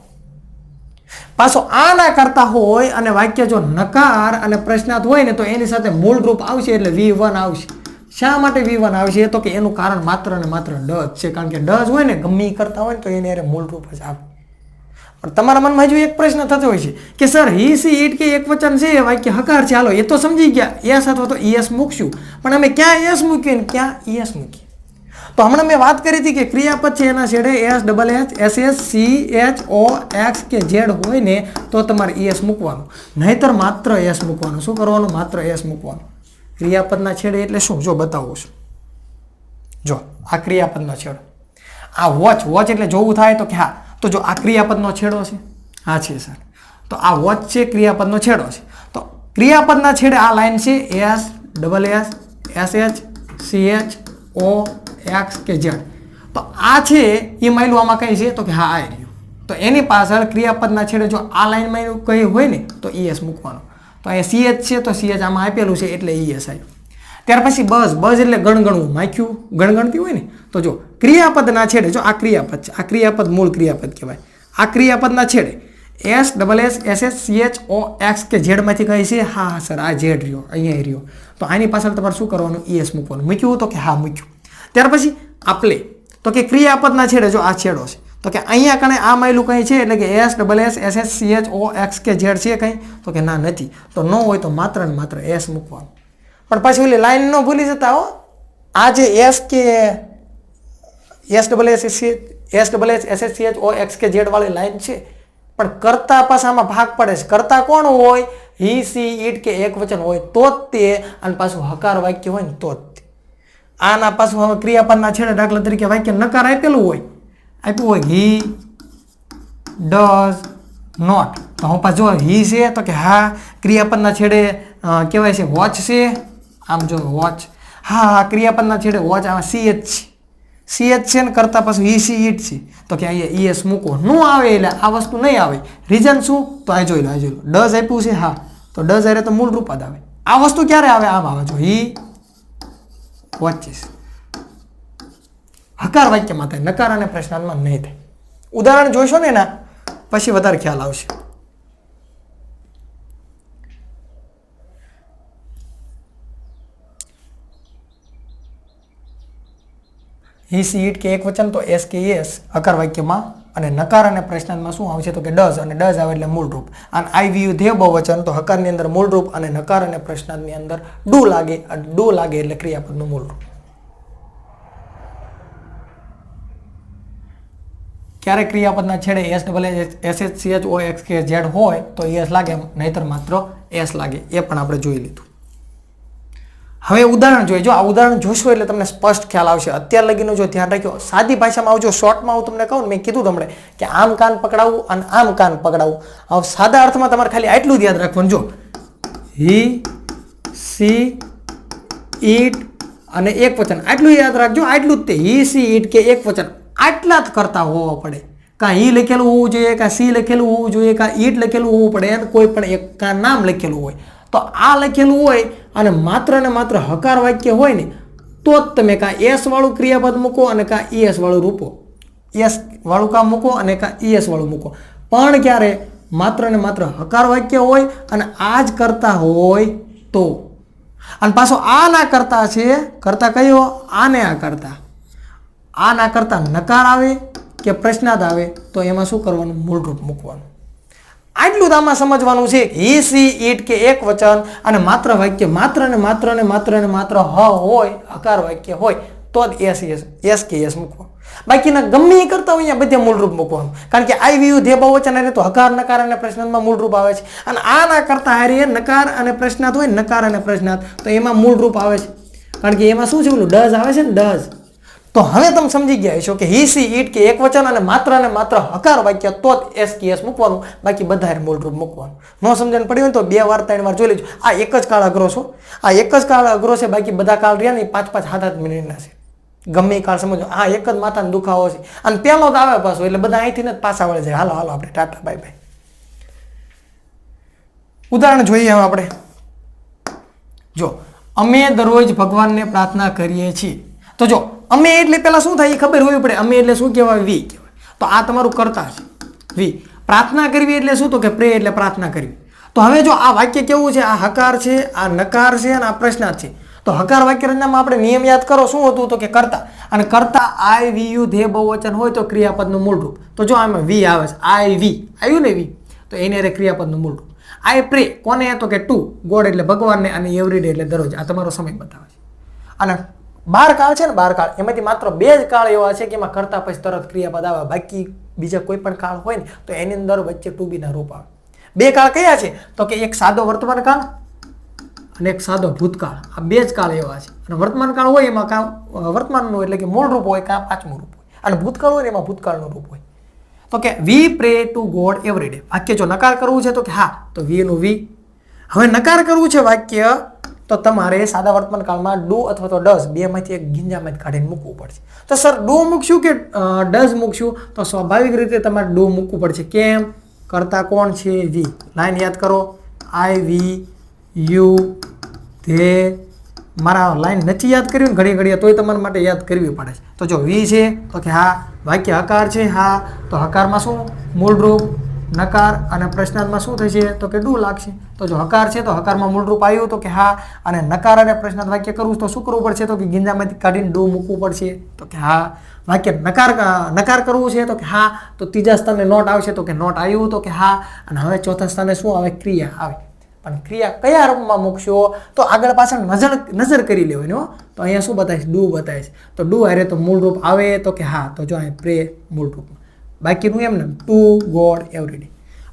A: પાછો આ ના કરતા હોય અને વાક્ય જો નકાર અને પ્રશ્નાર્થ હોય ને તો એની સાથે મૂળ રૂપ આવશે એટલે V1 આવશે. શા માટે V1 આવશે? તો કે એનું કારણ માત્ર ને માત્ર ડઝ છે. કારણ કે ડઝ હોય ને ગમે એ કરતા હોય ને તો એને અરે મૂળ રૂપ જ આવે. પણ તમારા મનમાં હજુ એક પ્રશ્ન થતો હોય છે કે સર હી, સી, ઈટ કે એક વચન છે, વાક્ય હકાર છે, હાલો એ તો સમજી ગયા, એસ અથવા તો એસ મૂકશું, પણ અમે ક્યાં એસ મૂકીએ ને ક્યાં એસ મૂકીએ? તો હમણાં મેં વાત કરી હતી કે ક્રિયાપદ છે એના છેડે S, double H, S S, C, H, O, X કે ઝેડ હોય ને તો તમારે એસ મૂકવાનું, નહીતર માત્ર એસ મૂકવાનું. શું કરવાનું? માત્ર એસ મૂકવાનું. ક્રિયાપદના છેડે એટલે શું? જો બતાવું છું. જો આ ક્રિયાપદનો છેડો, આ વોચ, વોચ એટલે જોવું થાય તો કે હા, તો જો આ ક્રિયાપદનો છેડો છે, હા છે સર, તો આ વોચ છે, ક્રિયાપદનો છેડો છે. તો ક્રિયાપદના છેડે આ લાઈન છે S, double S, S H, C H, O, X કે ઝેડ. તો આ છે એ માયલું આમાં કઈ છે તો કે હા આ રહ્યું. તો એની પાછળ ક્રિયાપદના છેડે જો આ લાઈનમાં કઈ હોય ને તો ES મૂકવાનો. તો અહીંયા CH છે તો CH આમાં આપેલું છે એટલે ES આવ્યું. ત્યાર પછી બસ, બસ એટલે ગણગણવું, માખ્યું ગણગણતી હોય ને. તો જો ક્રિયાપદના છેડે, જો આ ક્રિયાપદ છે, આ ક્રિયાપદ મૂળ ક્રિયાપદ કહેવાય. આ ક્રિયાપદના છેડે S, double S, S S, C H, O, X કે ઝેડમાંથી કઈ છે? હા સર આ ઝેડ રહ્યો, અહીંયા રહ્યો. તો આની પાછળ તમારે શું કરવાનું? ES મૂકવાનું. મૂક્યું તો કે હા મૂક્યું. ત્યાર પછી આપણે તો કે ક્રિયાપદના છેડે જો આ છેડો છે તો કે અહીંયા કણે આ માયલું કંઈ છે એટલે કે S, double S, S S, C H, O, X કે ઝેડ છે કંઈ? તો કે ના નથી. તો ન હોય તો માત્ર ને માત્ર એસ મૂકવાનું. પણ પછી ઓલી લાઈન ન ભૂલી જતા હો. આ જે એસ કે S double S, S double S, S S, C H, O, X કે ઝેડ વાળી લાઈન છે, પણ કરતા પાછામાં ભાગ પડે છે. કરતા કોણ હોય? હી, સી, ઈટ કે એક વચન હોય તો જ તે, અને પાછું હકાર વાક્ય હોય ને તો જ તે. આના પાછું હવે ક્રિયાપદના છેડે દાખલા તરીકે વાક્ય નકાર આપેલું હોય, આપ્યું હોય હી ડઝ નોટ, તો હું પાછું જો હી છે તો કે હા, ક્રિયાપદના છેડે કહેવાય છે વોચ છે, આમ જો વોચ, હા હા ક્રિયાપદના છેડે વોચ, આમાં CH છે, CH છે ને કરતા પાછું હી, સી, ઈટ છે તો કે અહીંયા ES મૂકો. ન આવે એટલે આ વસ્તુ નહીં આવે. રીઝન શું? તો આ જોઈ લો, આ જોઈ લો, ડઝ આપ્યું છે, હા, તો ડઝ અરે તો મૂળ રૂપ જ આવે. આ વસ્તુ ક્યારે આવે? આમ આવે, જો હી વોચીસ. હકાર વાક્યમાં થાય, નકાર અને પ્રશ્નાર્થમાં નહીં થાય. ઉદાહરણ જોઈશો ને એના પછી વધારે ખ્યાલ આવશે. હી, સી, ઈટ કે એક વચન તો એસ કે એસ હકાર વાક્યમાં, અને નકાર અને પ્રશ્નાર્થમાં શું આવશે તો કે ડઝ, અને ડઝ આવે એટલે મૂળ રૂપ. અને આઈ વી યુ ધ્યેય બહુવચન તો હકારની અંદર મૂળ રૂપ અને નકાર અને પ્રશ્નાર્થની અંદર ડુ લાગે, ડુ લાગે એટલે ક્રિયાપદનું મૂળ રૂપ. ક્યારે ક્રિયાપદના છેડે S, double S, S H, C H, O, X કે ઝેડ હોય તો ES લાગે, નહીતર માત્ર એસ લાગે. એ પણ આપણે જોઈ લીધું. હવે ઉદાહરણ જોઈએ. જો આ ઉદાહરણ જોશો એટલે તમને સ્પષ્ટ ખ્યાલ આવશે. અત્યાર લગીનું જો ધ્યાન રાખ્યો, સાદી ભાષામાં આવજો, શોર્ટમાં હું તમને કહું, મેં કીધું તમને કે આમ કાન પકડાવું અને આમ કાન પકડાવું. હવે સાદા અર્થમાં તમારે ખાલી આટલું જ યાદ રાખવાનું. જો હી, સી, ઈટ અને એક વચન, આટલું યાદ રાખજો. આટલું જ તે હી, સી, ઈટ કે એક વચન આટલા જ કરતા હોવા પડે. કાં હી લખેલું હોવું જોઈએ, કાં સી લખેલું હોવું જોઈએ, કાં ઈટ લખેલું હોવું પડે, અને કોઈ પણ એક કાં નામ લખેલું હોય. તો આ લખેલું હોય અને માત્ર ને માત્ર હકાર વાક્ય હોય ને તો જ તમે કાં એસ વાળું ક્રિયાપદ મૂકો અને કાં ES વાળું રૂપો, એસ વાળું કામ મૂકો અને કાં ES વાળું મૂકો. પણ ક્યારે માત્ર ને માત્ર હકાર વાક્ય હોય અને આ જ કરતા હોય તો. અને પાછો આ ના કરતા છે, કરતા કયો? આને આ કરતા. આ ના કરતા નકાર આવે કે પ્રશ્નાર્થ આવે તો એમાં શું કરવાનું? મૂળ રૂપ મૂકવાનું. આટલું જ આમાં સમજવાનું છે. હી, સી, ઈટ કે એક વચન અને માત્ર વાક્ય માત્ર ને માત્ર ને માત્ર ને માત્ર હોય, હકાર વાક્ય હોય તો જ એસ કે એસ મૂકવાનું. બાકીના ગમે એ કરતા હોય અહીંયા બધે મૂળરૂપ મૂકવાનું. કારણ કે આઈ વી યુ ધ્યેય બહુવચન હારે તો હકાર, નકાર અને પ્રશ્નાર્થમાં મૂળરૂપ આવે છે. અને આ ના કરતા હારે નકાર અને પ્રશ્નાર્થ હોય, નકાર અને પ્રશ્નાર્થ, તો એમાં મૂળરૂપ આવે છે. કારણ કે એમાં શું છે? ઓલું ડઝ આવે છે ને, ડઝ. તો હવે તમે સમજી ગયા છો કે હી સી ઈટ કે એક વચન અને માત્ર હકાર વાક્ય તો જ એસ કે એસ મૂકવાનું, બાકી બધા મૂળરૂપ મૂકવાનું. ન સમજણ પડી હોય તો 2 વાર 3 વાર જોઈ લેજો. આ એક જ કાળ અઘરો છો, આ એક જ કાળ અઘરો છે, બાકી બધા કાળ રહ્યા ને 5-5 7-8 મિનિટના છે. ગમે એ કાળ સમજો, આ એક જ માથાનો દુખાવો છે અને પહેલો જ આવે પાછો, એટલે બધા અહીંથી ને પાછા વળે જાય. હાલો હાલો આપણે ટાટા બાય બાય. ઉદાહરણ જોઈએ હવે આપણે. જો અમે દરરોજ ભગવાનને પ્રાર્થના કરીએ છીએ. તો જો અમે એટલે પેલા શું થાય એ ખબર હોવી પડે. અમે એટલે શું કહેવાય? વી કહેવાય. તો આ તમારું કર્તા છે વી. પ્રાર્થના કરવી એટલે શું? તો કે પ્રે એટલે પ્રાર્થના કરવી. તો હવે જો આ વાક્ય કેવું છે? આ હકાર છે, આ નકાર છે અને આ પ્રશ્નાર્થ છે. તો હકાર વાક્ય રચનામાં આપણે નિયમ યાદ કરો. શું હતું? તો કે કર્તા. અને કર્તા આઈ વી યુ ધ્યેય બહુવચન હોય તો ક્રિયાપદનું મૂળ રૂપ. તો જો આમાં વી આવે છે, આઈ વી આવ્યું ને વી, તો એને રે ક્રિયાપદનું મૂળ રૂપ. આઈ પ્રે કોને? તો કે ટુ ગોડ એટલે ભગવાનને, અને એવરીડે એટલે દરરોજ. આ તમારો સમય બતાવે છે. અને 12 કાળ છે ને, 12 કાળ, એમાંથી માત્ર 2 જ કાળ એવા છે કે એમાં કરતા પછી તરત ક્રિયાપદ આવે. બાકી બીજા કોઈ પણ કાળ હોય ને તો એની અંદર વચ્ચે ટુ બી ના રૂપ આવે. 2 કાળ કયા છે? તો કે એક સાદો વર્તમાન કાળ અને એક સાદો ભૂતકાળ. આ 2 જ કાળ એવા છે. અને વર્તમાન કાળ હોય એમાં કાં વર્તમાનનું એટલે કે મૂળ રૂપ હોય, કાં પાંચમું રૂપ હોય. અને ભૂતકાળ હોય ને એમાં ભૂતકાળનું રૂપ હોય. તો કે વી પ્રે ટુ ગોડ એવરીડે. વાક્ય જો નકાર કરવું છે તો કે હા, તો વી નું વી. હવે નકાર કરવું છે વાક્ય, તો તમારે સાદા વર્તમાન કાળમાં ડુ અથવા તો ડઝ બેમાંથી એક ગીંજામાંથી કાઢીને મૂકવું પડશે. તો સર ડુ મૂકશું કે ડઝ મૂકશું? તો સ્વાભાવિક રીતે તમારે ડુ મૂકવું પડશે. કેમ? કરતા કોણ છે? વી. લાઈન યાદ કરો. આઈ વી યુ ધે. મારા લાઈન નથી યાદ કર્યું ને ઘડીએ તોય તમારા માટે યાદ કરવી પડે છે. તો જો વી છે તો કે હા, વાક્ય હકાર છે હા, તો હકારમાં શું? મૂળરૂપ. નકાર અને પ્રશ્નાર્થમાં શું થશે? તો કે ડુ લાગશે. તો જો હકાર છે તો હકારમાં મૂળરૂપ આવ્યું તો કે હા, અને નકાર અને પ્રશ્નાર્થ વાક્ય કરવું તો શું કરવું પડશે? તો કે ગીંજામાંથી કાઢીને ડુ મૂકવું પડશે. તો કે હા. વાક્ય નકાર કરવું છે તો કે હા, તો ત્રીજા સ્થાને નોટ આવશે તો કે નોટ આવ્યું તો કે હા. અને હવે ચોથા સ્થાને શું આવે? ક્રિયા આવે. પણ ક્રિયા કયા રૂપમાં મૂકશો? તો આગળ પાછળ નજર કરી લેવાની હો. તો અહીંયા શું બતાવીશ? ડુ બતાવીશ. તો ડુ હારે તો મૂળરૂપ આવે તો કે હા, તો જો અહીં પ્રે મૂળરૂપ. બાકીનું એમ ને ટુ ગોડ એવરીડે.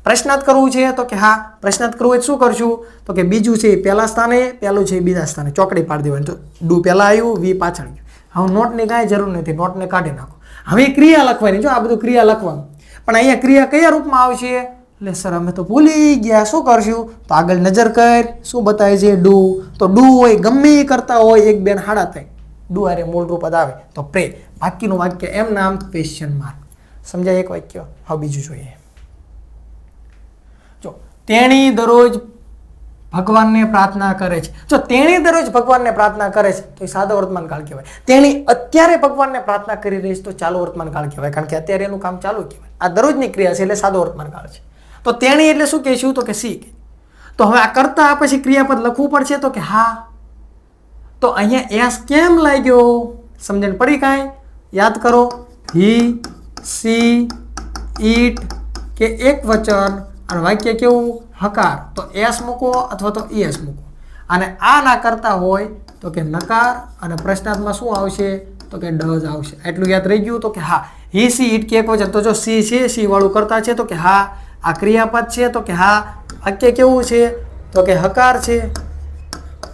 A: પ્રશ્નાર્થ કરવું છે તો કે હા, પ્રશ્નાર્થ કરવું હોય શું કરશું? તો કે બીજું છે એ પહેલા સ્થાને, પહેલું છે એ બીજા સ્થાને, ચોકડી પાડી દેવાની. તો ડુ પહેલા આવ્યું, વી પાછળ ગયું. હવે નોટની કાંઈ જરૂર નથી, નોટને કાઢી નાખો. હવે ક્રિયા લખવાની. જો આ બધું ક્રિયા લખવાનું, પણ અહીંયા ક્રિયા કયા રૂપમાં આવશે? એટલે સર અમે તો ભૂલી ગયા, શું કરશું? તો આગળ નજર કર, શું બતાવે છે? ડુ. તો ડુ હોય ગમે એ કરતા હોય, 1 2 હાડા થાય. ડુ હારે મૂળરૂપ જ આવે તો પ્રે. બાકીનું વાક્ય એમ નામ ક્વેશ્ચન માર્ક. સમજાય એક વાક્ય? હવે બીજું જોઈએ. જો તેણી દરરોજ ભગવાનને પ્રાર્થના કરે છે. જો તેણી દરરોજ ભગવાનને પ્રાર્થના કરે છે તો એ સાદો વર્તમાન કાળ કહેવાય. તેણી અત્યારે ભગવાનને પ્રાર્થના કરી રહી છે તો ચાલુ વર્તમાન કાળ કહેવાય, કારણ કે અત્યારે એનું કામ ચાલુ કહેવાય. આ દરરોજની ક્રિયા છે એટલે સાદો વર્તમાન કાળ છે. તો તેણી એટલે શું કહીશું? તો કે સી. તો હવે આ કરતા પછી ક્રિયાપદ લખવું પડશે તો કે હા. તો અહીંયા એસ કેમ લાગ્યો? સમજણ પડી કાંઈ? યાદ કરો. હી, સી, ઈટ કે એક વચન અને વાક્ય કેવું? હકાર. તો એસ મૂકો અથવા તો એસ મૂકો. અને આ ના કરતા હોય તો કે નકાર, અને પ્રશ્નાર્થમાં શું આવશે? તો કે ડઝ આવશે. એટલું યાદ રહી ગયું? તો કે હા. હી સી ઈટ કે એક વચન. તો જો સી છે, સી વાળું કરતા છે તો કે હા. આ ક્રિયાપદ છે તો કે હા. વાક્ય કેવું છે? તો કે હકાર છે.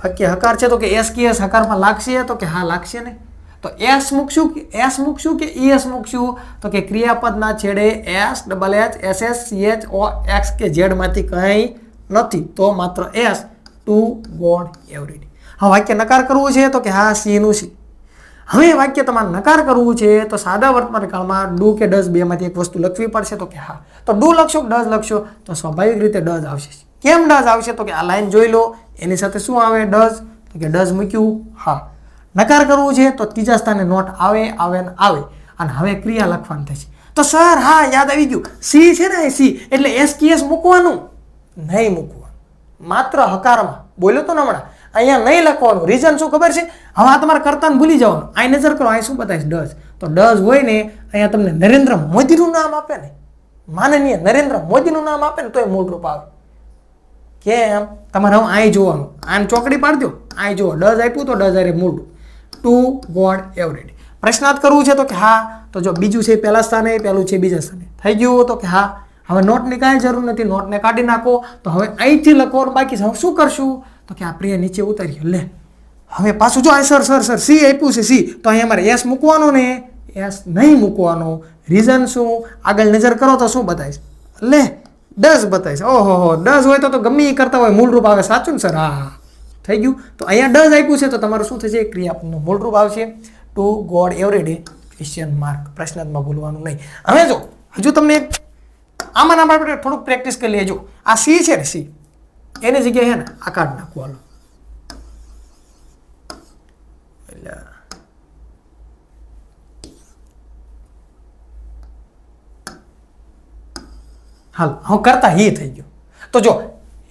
A: વાક્ય હકાર છે તો કે એસ કે એસ હકારમાં લાગશે તો કે હા લાગશે ને. તો એસ મૂકશું કે એસ મૂકશું કે એસ મૂકશું? તો કે ક્રિયાપદના છેડે S, double H, S S, C H, O X કે ઝેડ માંથી કંઈ નથી, તો માત્ર એસ. Two God every day. હા, વાક્ય નકાર કરવું છે તો કે હા, સી નું સી. હવે વાક્ય તમારે નકાર કરવું છે તો સાદા વર્તમાન કાળમાં ડુ કે ડઝ બેમાંથી એક વસ્તુ લખવી પડશે તો કે હા. તો ડુ લખશો કે ડઝ લખશો? તો સ્વાભાવિક રીતે ડઝ આવશે. કેમ ડઝ આવશે? તો કે આ લાઈન જોઈ લો, એની સાથે શું આવે? ડઝ. તો કે ડઝ મૂક્યું હા. નકાર કરવું છે તો ત્રીજા સ્થાને નોટ આવે ને આવે. અને હવે ક્રિયા લખવાની થશે. તો સર હા, યાદ આવી ગયું. સી છે ને, સી એટલે એસ કે એસ મૂકવાનું નહીં મૂકવાનું, માત્ર હકારમાં. બોલ્યો તો ને હમણાં, અહીંયા નહીં લખવાનું. રીઝન શું ખબર છે? હવે આ તમારે કરતાને ભૂલી જવાનું. અહીં નજર કરો, અહીં શું બતાવીશ? ડઝ. તો ડઝ હોય ને, અહીંયા તમને નરેન્દ્ર મોદીનું નામ આપે ને, માનનીય નરેન્દ્ર મોદીનું નામ આપે ને તોય મૂળરૂપ આવે. કેમ? તમારે હવે અહીં જોવાનું. આને ચોકડી પાડી દો, અહીં જુઓ. ડઝ આપ્યું તો ડઝ અરે મૂળરૂપ. Two God every day. પ્રશ્નાર્થ કરવું છે તો કે હા. તો જો બીજું છે પહેલા સ્થાને, પહેલું છે બીજા સ્થાને. થઈ ગયું તો કે હા. હવે નોટની કાંઈ જરૂર નથી, નોટને કાઢી નાખો. તો હવે અહીંથી લખવાનું બાકી છે. હવે શું કરશું? તો કે આ પ્રિય નીચે ઉતારીએ. લે, હવે પાછું જો આ સર સી આપ્યું છે સી, તો અહીંયા મારે એસ મૂકવાનો ને એસ નહીં મૂકવાનો. રીઝન શું? આગળ નજર કરો તો શું બતાવીશ? લે ડઝ બતાવીશ. ઓહો ડઝ હોય તો ગમે એ કરતા હોય મૂળરૂપ આવે. સાચું ને સર? હા થઈ ગયું. તો અહીંયા ડઝ આપ્યું છે તો તમારું શું થશે? ક્રિયાપદનું મૂળરૂપ આવશે to God every day question mark. પ્રશ્નાર્થમાં ભૂલવાનું નહીં. હવે જો હજુ તમને આમાં આપણે થોડુંક પ્રેક્ટિસ કરી લેજો. આ સી છે ને સી, એની જગ્યાએ છે ને આ કાઢ નાખવાનું. એટલે હાલ હું કરતા હી થઈ ગયો. તો જો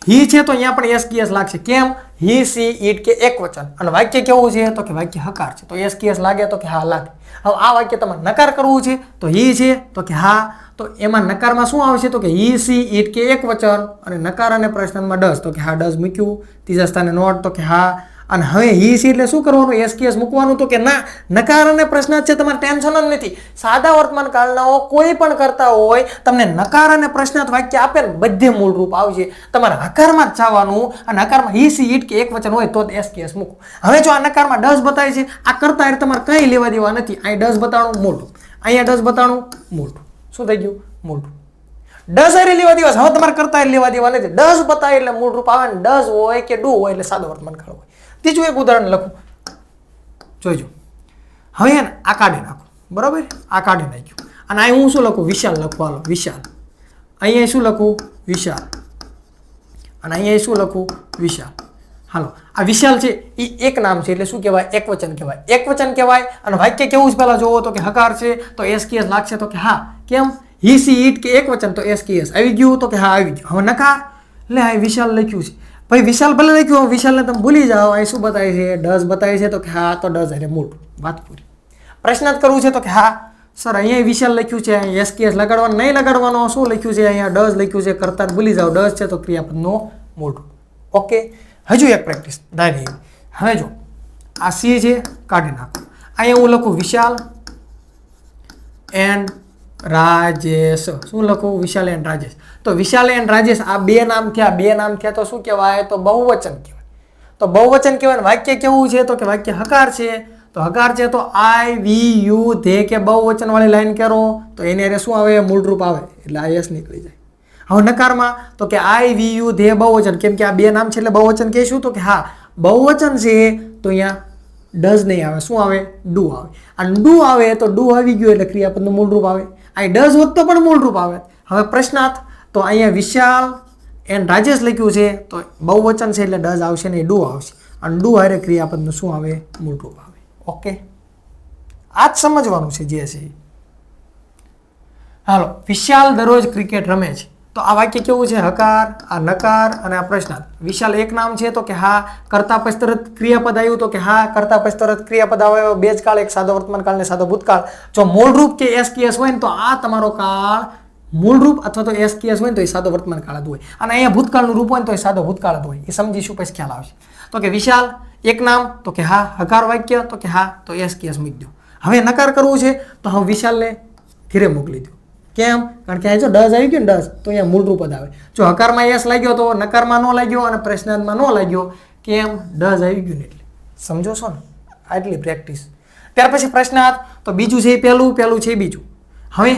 A: હી છે તો અહીંયા પણ એસ કી એસ લાગશે. કેમ? હી સી ઈટ કે એક વચન, અને વાક્ય કેવું છે? તો કે વાક્ય હકાર છે, તો એસ કી એસ લાગે તો કે હા લાગે. હવે આ વાક્ય તમારે નકાર કરવું છે તો હી છે તો કે હા, તો એમાં નકારમાં શું આવશે? તો કે હી સી ઈટ કે એક વચન, અને નકાર અને પ્રશ્નમાં ડઝ, તો કે હા ડઝ મૂક્યું. ત્રીજા સ્થાને નોટ, તો કે હા. અને હવે હી સી એટલે શું કરવાનું? એસ કી એસ મૂકવાનું. તો કે ના, નકાર અને પ્રશ્નાર્થ છે, તમારે ટેન્શન જ નથી. સાદા વર્તમાન કાળના કોઈ પણ કરતા હોય તમને નકાર અને પ્રશ્નાર્થ વાક્ય આપે ને બધે મૂળરૂપ આવશે. તમારે હકારમાં જ જવાનું, અને હકારમાં હી સી ઈટ કે એક વચન હોય તો એસ કી એસ મૂકો. હવે જો આ નકારમાં ડઝ બતાવે છે, આ કરતા એટલે તમારે કંઈ લેવા દેવા નથી. અહીં ડઝ બતાવવાનું મોટું, અહીંયા ડઝ બતાવવાનું મોટું. શું થઈ ગયું? મોટું. ડઝ અરે લેવા દેવા. હવે તમારે કરતા લેવા દેવા નથી. ડઝ બતાવે એટલે મૂળરૂપ આવે ને ડઝ હોય કે ડુ હોય એટલે સાદો વર્તમાન કાળ હોય. ત્રીજું એક ઉદાહરણ લખું, જોઈજો. હવે ને આ કાઢી નાખો, બરાબર? આ કાઢી નાખ્યું. અને અહીં હું શું લખું? વિશાલ લખું. હાલો વિશાલ. અહીંયા શું લખું? વિશાલ. અને અહીંયા શું લખું? વિશાલ. હાલો આ વિશાલ છે એ એક નામ છે એટલે શું કહેવાય? એક વચન કહેવાય. એક વચન કહેવાય. અને વાક્ય કેવું છે પહેલા જોવો તો કે હકાર છે, તો એસ કી એસ લાગશે. તો કે હા. કેમ? હી સી ઈટ કે એક વચન, તો એસ કી એસ આવી ગયું. તો કે હા આવી ગયું. હવે નકાર લે આ વિશાલ લખ્યું છે. ભાઈ વિશાલ ભલે લખ્યું, વિશાલને તમે ભૂલી જાઓ. અહીં શું બતાવે છે? ડઝ બતાવે છે. તો કે હા, તો ડઝ એટલે મોટું. વાત પૂરી. પ્રશ્નાર્થ કરવું છે તો કે હા સર અહીંયા વિશાલ લખ્યું છે, અહીંયા એસ કી એસ લગાડવાનું નહીં લગાડવાનો. શું લખ્યું છે? અહીંયા ડઝ લખ્યું છે. કરતા ભૂલી જાઓ. ડઝ છે તો ક્રિયાપદનો મોટું. ઓકે. હજુ એક પ્રેક્ટિસ ડાયરી. હવે જો આ સી છે, કાઢી નાખો. અહીંયા હું લખું વિશાલ એન્ડ રાજેશ. શું લખું? વિશાલ એન્ડ રાજેશ. તો વિશાલ એન્ડ રાજેશ આ બે નામ થયા. બે નામ થયા તો શું કહેવાય? તો બહુવચન કહેવાય. તો બહુવચન કહેવાય. વાક્ય કેવું છે? તો કે વાક્ય હકાર છે. તો હકાર છે તો આઈ વી યુ ધે કે બહુવચન વાળી લાઈન કરો તો એની અરે શું આવે? મૂળરૂપ આવે. એટલે આ એસ નીકળી જાય. હવે નકારમાં તો કે આઈ વી યુ ધે બહુવચન, કેમ કે આ બે નામ છે એટલે બહુવચન કહીશું. તો કે હા બહુવચન છે તો અહીંયા ડઝ નહીં આવે. શું આવે? ડુ આવે. અને ડુ આવે તો ડુ આવી ગયું એટલે ક્રિયાપદનું મૂળરૂપ આવે. અહીં ડઝ હોત તો પણ મૂળરૂપ આવે. હવે પ્રશ્નાર્થ તો અહીંયા વિશાલ એન્ડ રાજેશ લખ્યું છે તો બહુવચન છે એટલે ડઝ આવશે નહીં, ડુ આવશે. અને ડુ હારે ક્રિયાપદનું શું આવે? મૂળરૂપ આવે. ઓકે, આ જ સમજવાનું છે જે છે. હાલો વિશાલ દરરોજ ક્રિકેટ રમે છે. તો આ વાક્ય કેવું છે? હકાર, આ નકાર અને આ પ્રશ્નાર્થ. વિશાલ એક નામ છે તો કે હા. કરતા પછી તરત ક્રિયાપદ આવ્યું તો કે હા. કરતા પછી તરત ક્રિયાપદ આવે. બે જ કાળ, એક સાદો વર્તમાન કાળ ને સાદો ભૂતકાળ. જો મૂળરૂપ કે એસ કી એસ હોય ને તો આ તમારો કાળ મૂળરૂપ, અથવા તો એસ કી એસ હોય ને તો એ સાદો વર્તમાન કાળ જ હોય. અને અહીંયા ભૂતકાળનું રૂપ હોય ને તો એ સાદો ભૂતકાળ જ હોય. એ સમજીશું પછી ખ્યાલ આવશે. તો કે વિશાલ એક નામ તો કે હા. હકાર વાક્ય તો કે હા, તો એસ કી એસ મૂકી દો. હવે નકાર કરવું છે તો હવે વિશાલને ઘરે મોકલી દો. કેમ? કારણ કે અહીં જો ડઝ આવી ગયું ને ડઝ, તો અહીંયા મૂળરૂપ જ આવે. જો હકારમાં એસ લાગ્યો તો નકારમાં ન લાગ્યો, અને પ્રશ્નાર્થમાં ન લાગ્યો. કેમ? ડઝ આવી ગયું ને એટલે. સમજો છો ને? આટલી પ્રેક્ટિસ. ત્યાર પછી પ્રશ્નાર્થ તો બીજું છે એ પહેલું છે એ બીજું. હવે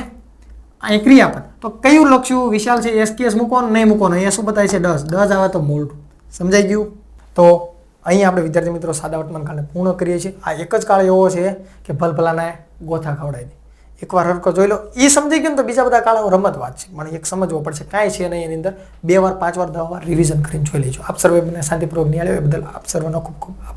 A: અહીં ક્રિયાપદ તો કયું લખ્યું? વિશાલ છે એસ કી એસ મૂકવાનું નહીં મૂકવાનું. અહીંયા શું બતાવે છે? ડઝ. ડઝ આવે તો મૂળરૂપ. સમજાઈ ગયું? તો અહીં આપણે વિદ્યાર્થી મિત્રો સાદા વર્તમાન કાળને પૂર્ણ કરીએ છીએ. આ એક જ કાળ એવો છે કે ભલભલાને ગોથા ખવડાવી દે. એકવાર હરકો જોઈ લો, એ સમજી ગયું ને તો બીજા બધા કાળો રમત વાત છે. મને એક સમજવો પડશે કાંઈ છે નહીં એની અંદર. 2 વાર 5 વાર 10 વાર રિવિઝન કરીને જોઈ લેજો. આપ સર્વે મને શાંતિપૂર્વક નિહાળ્યો એ બદલ આપ સર્વનો ખૂબ ખૂબ આભાર.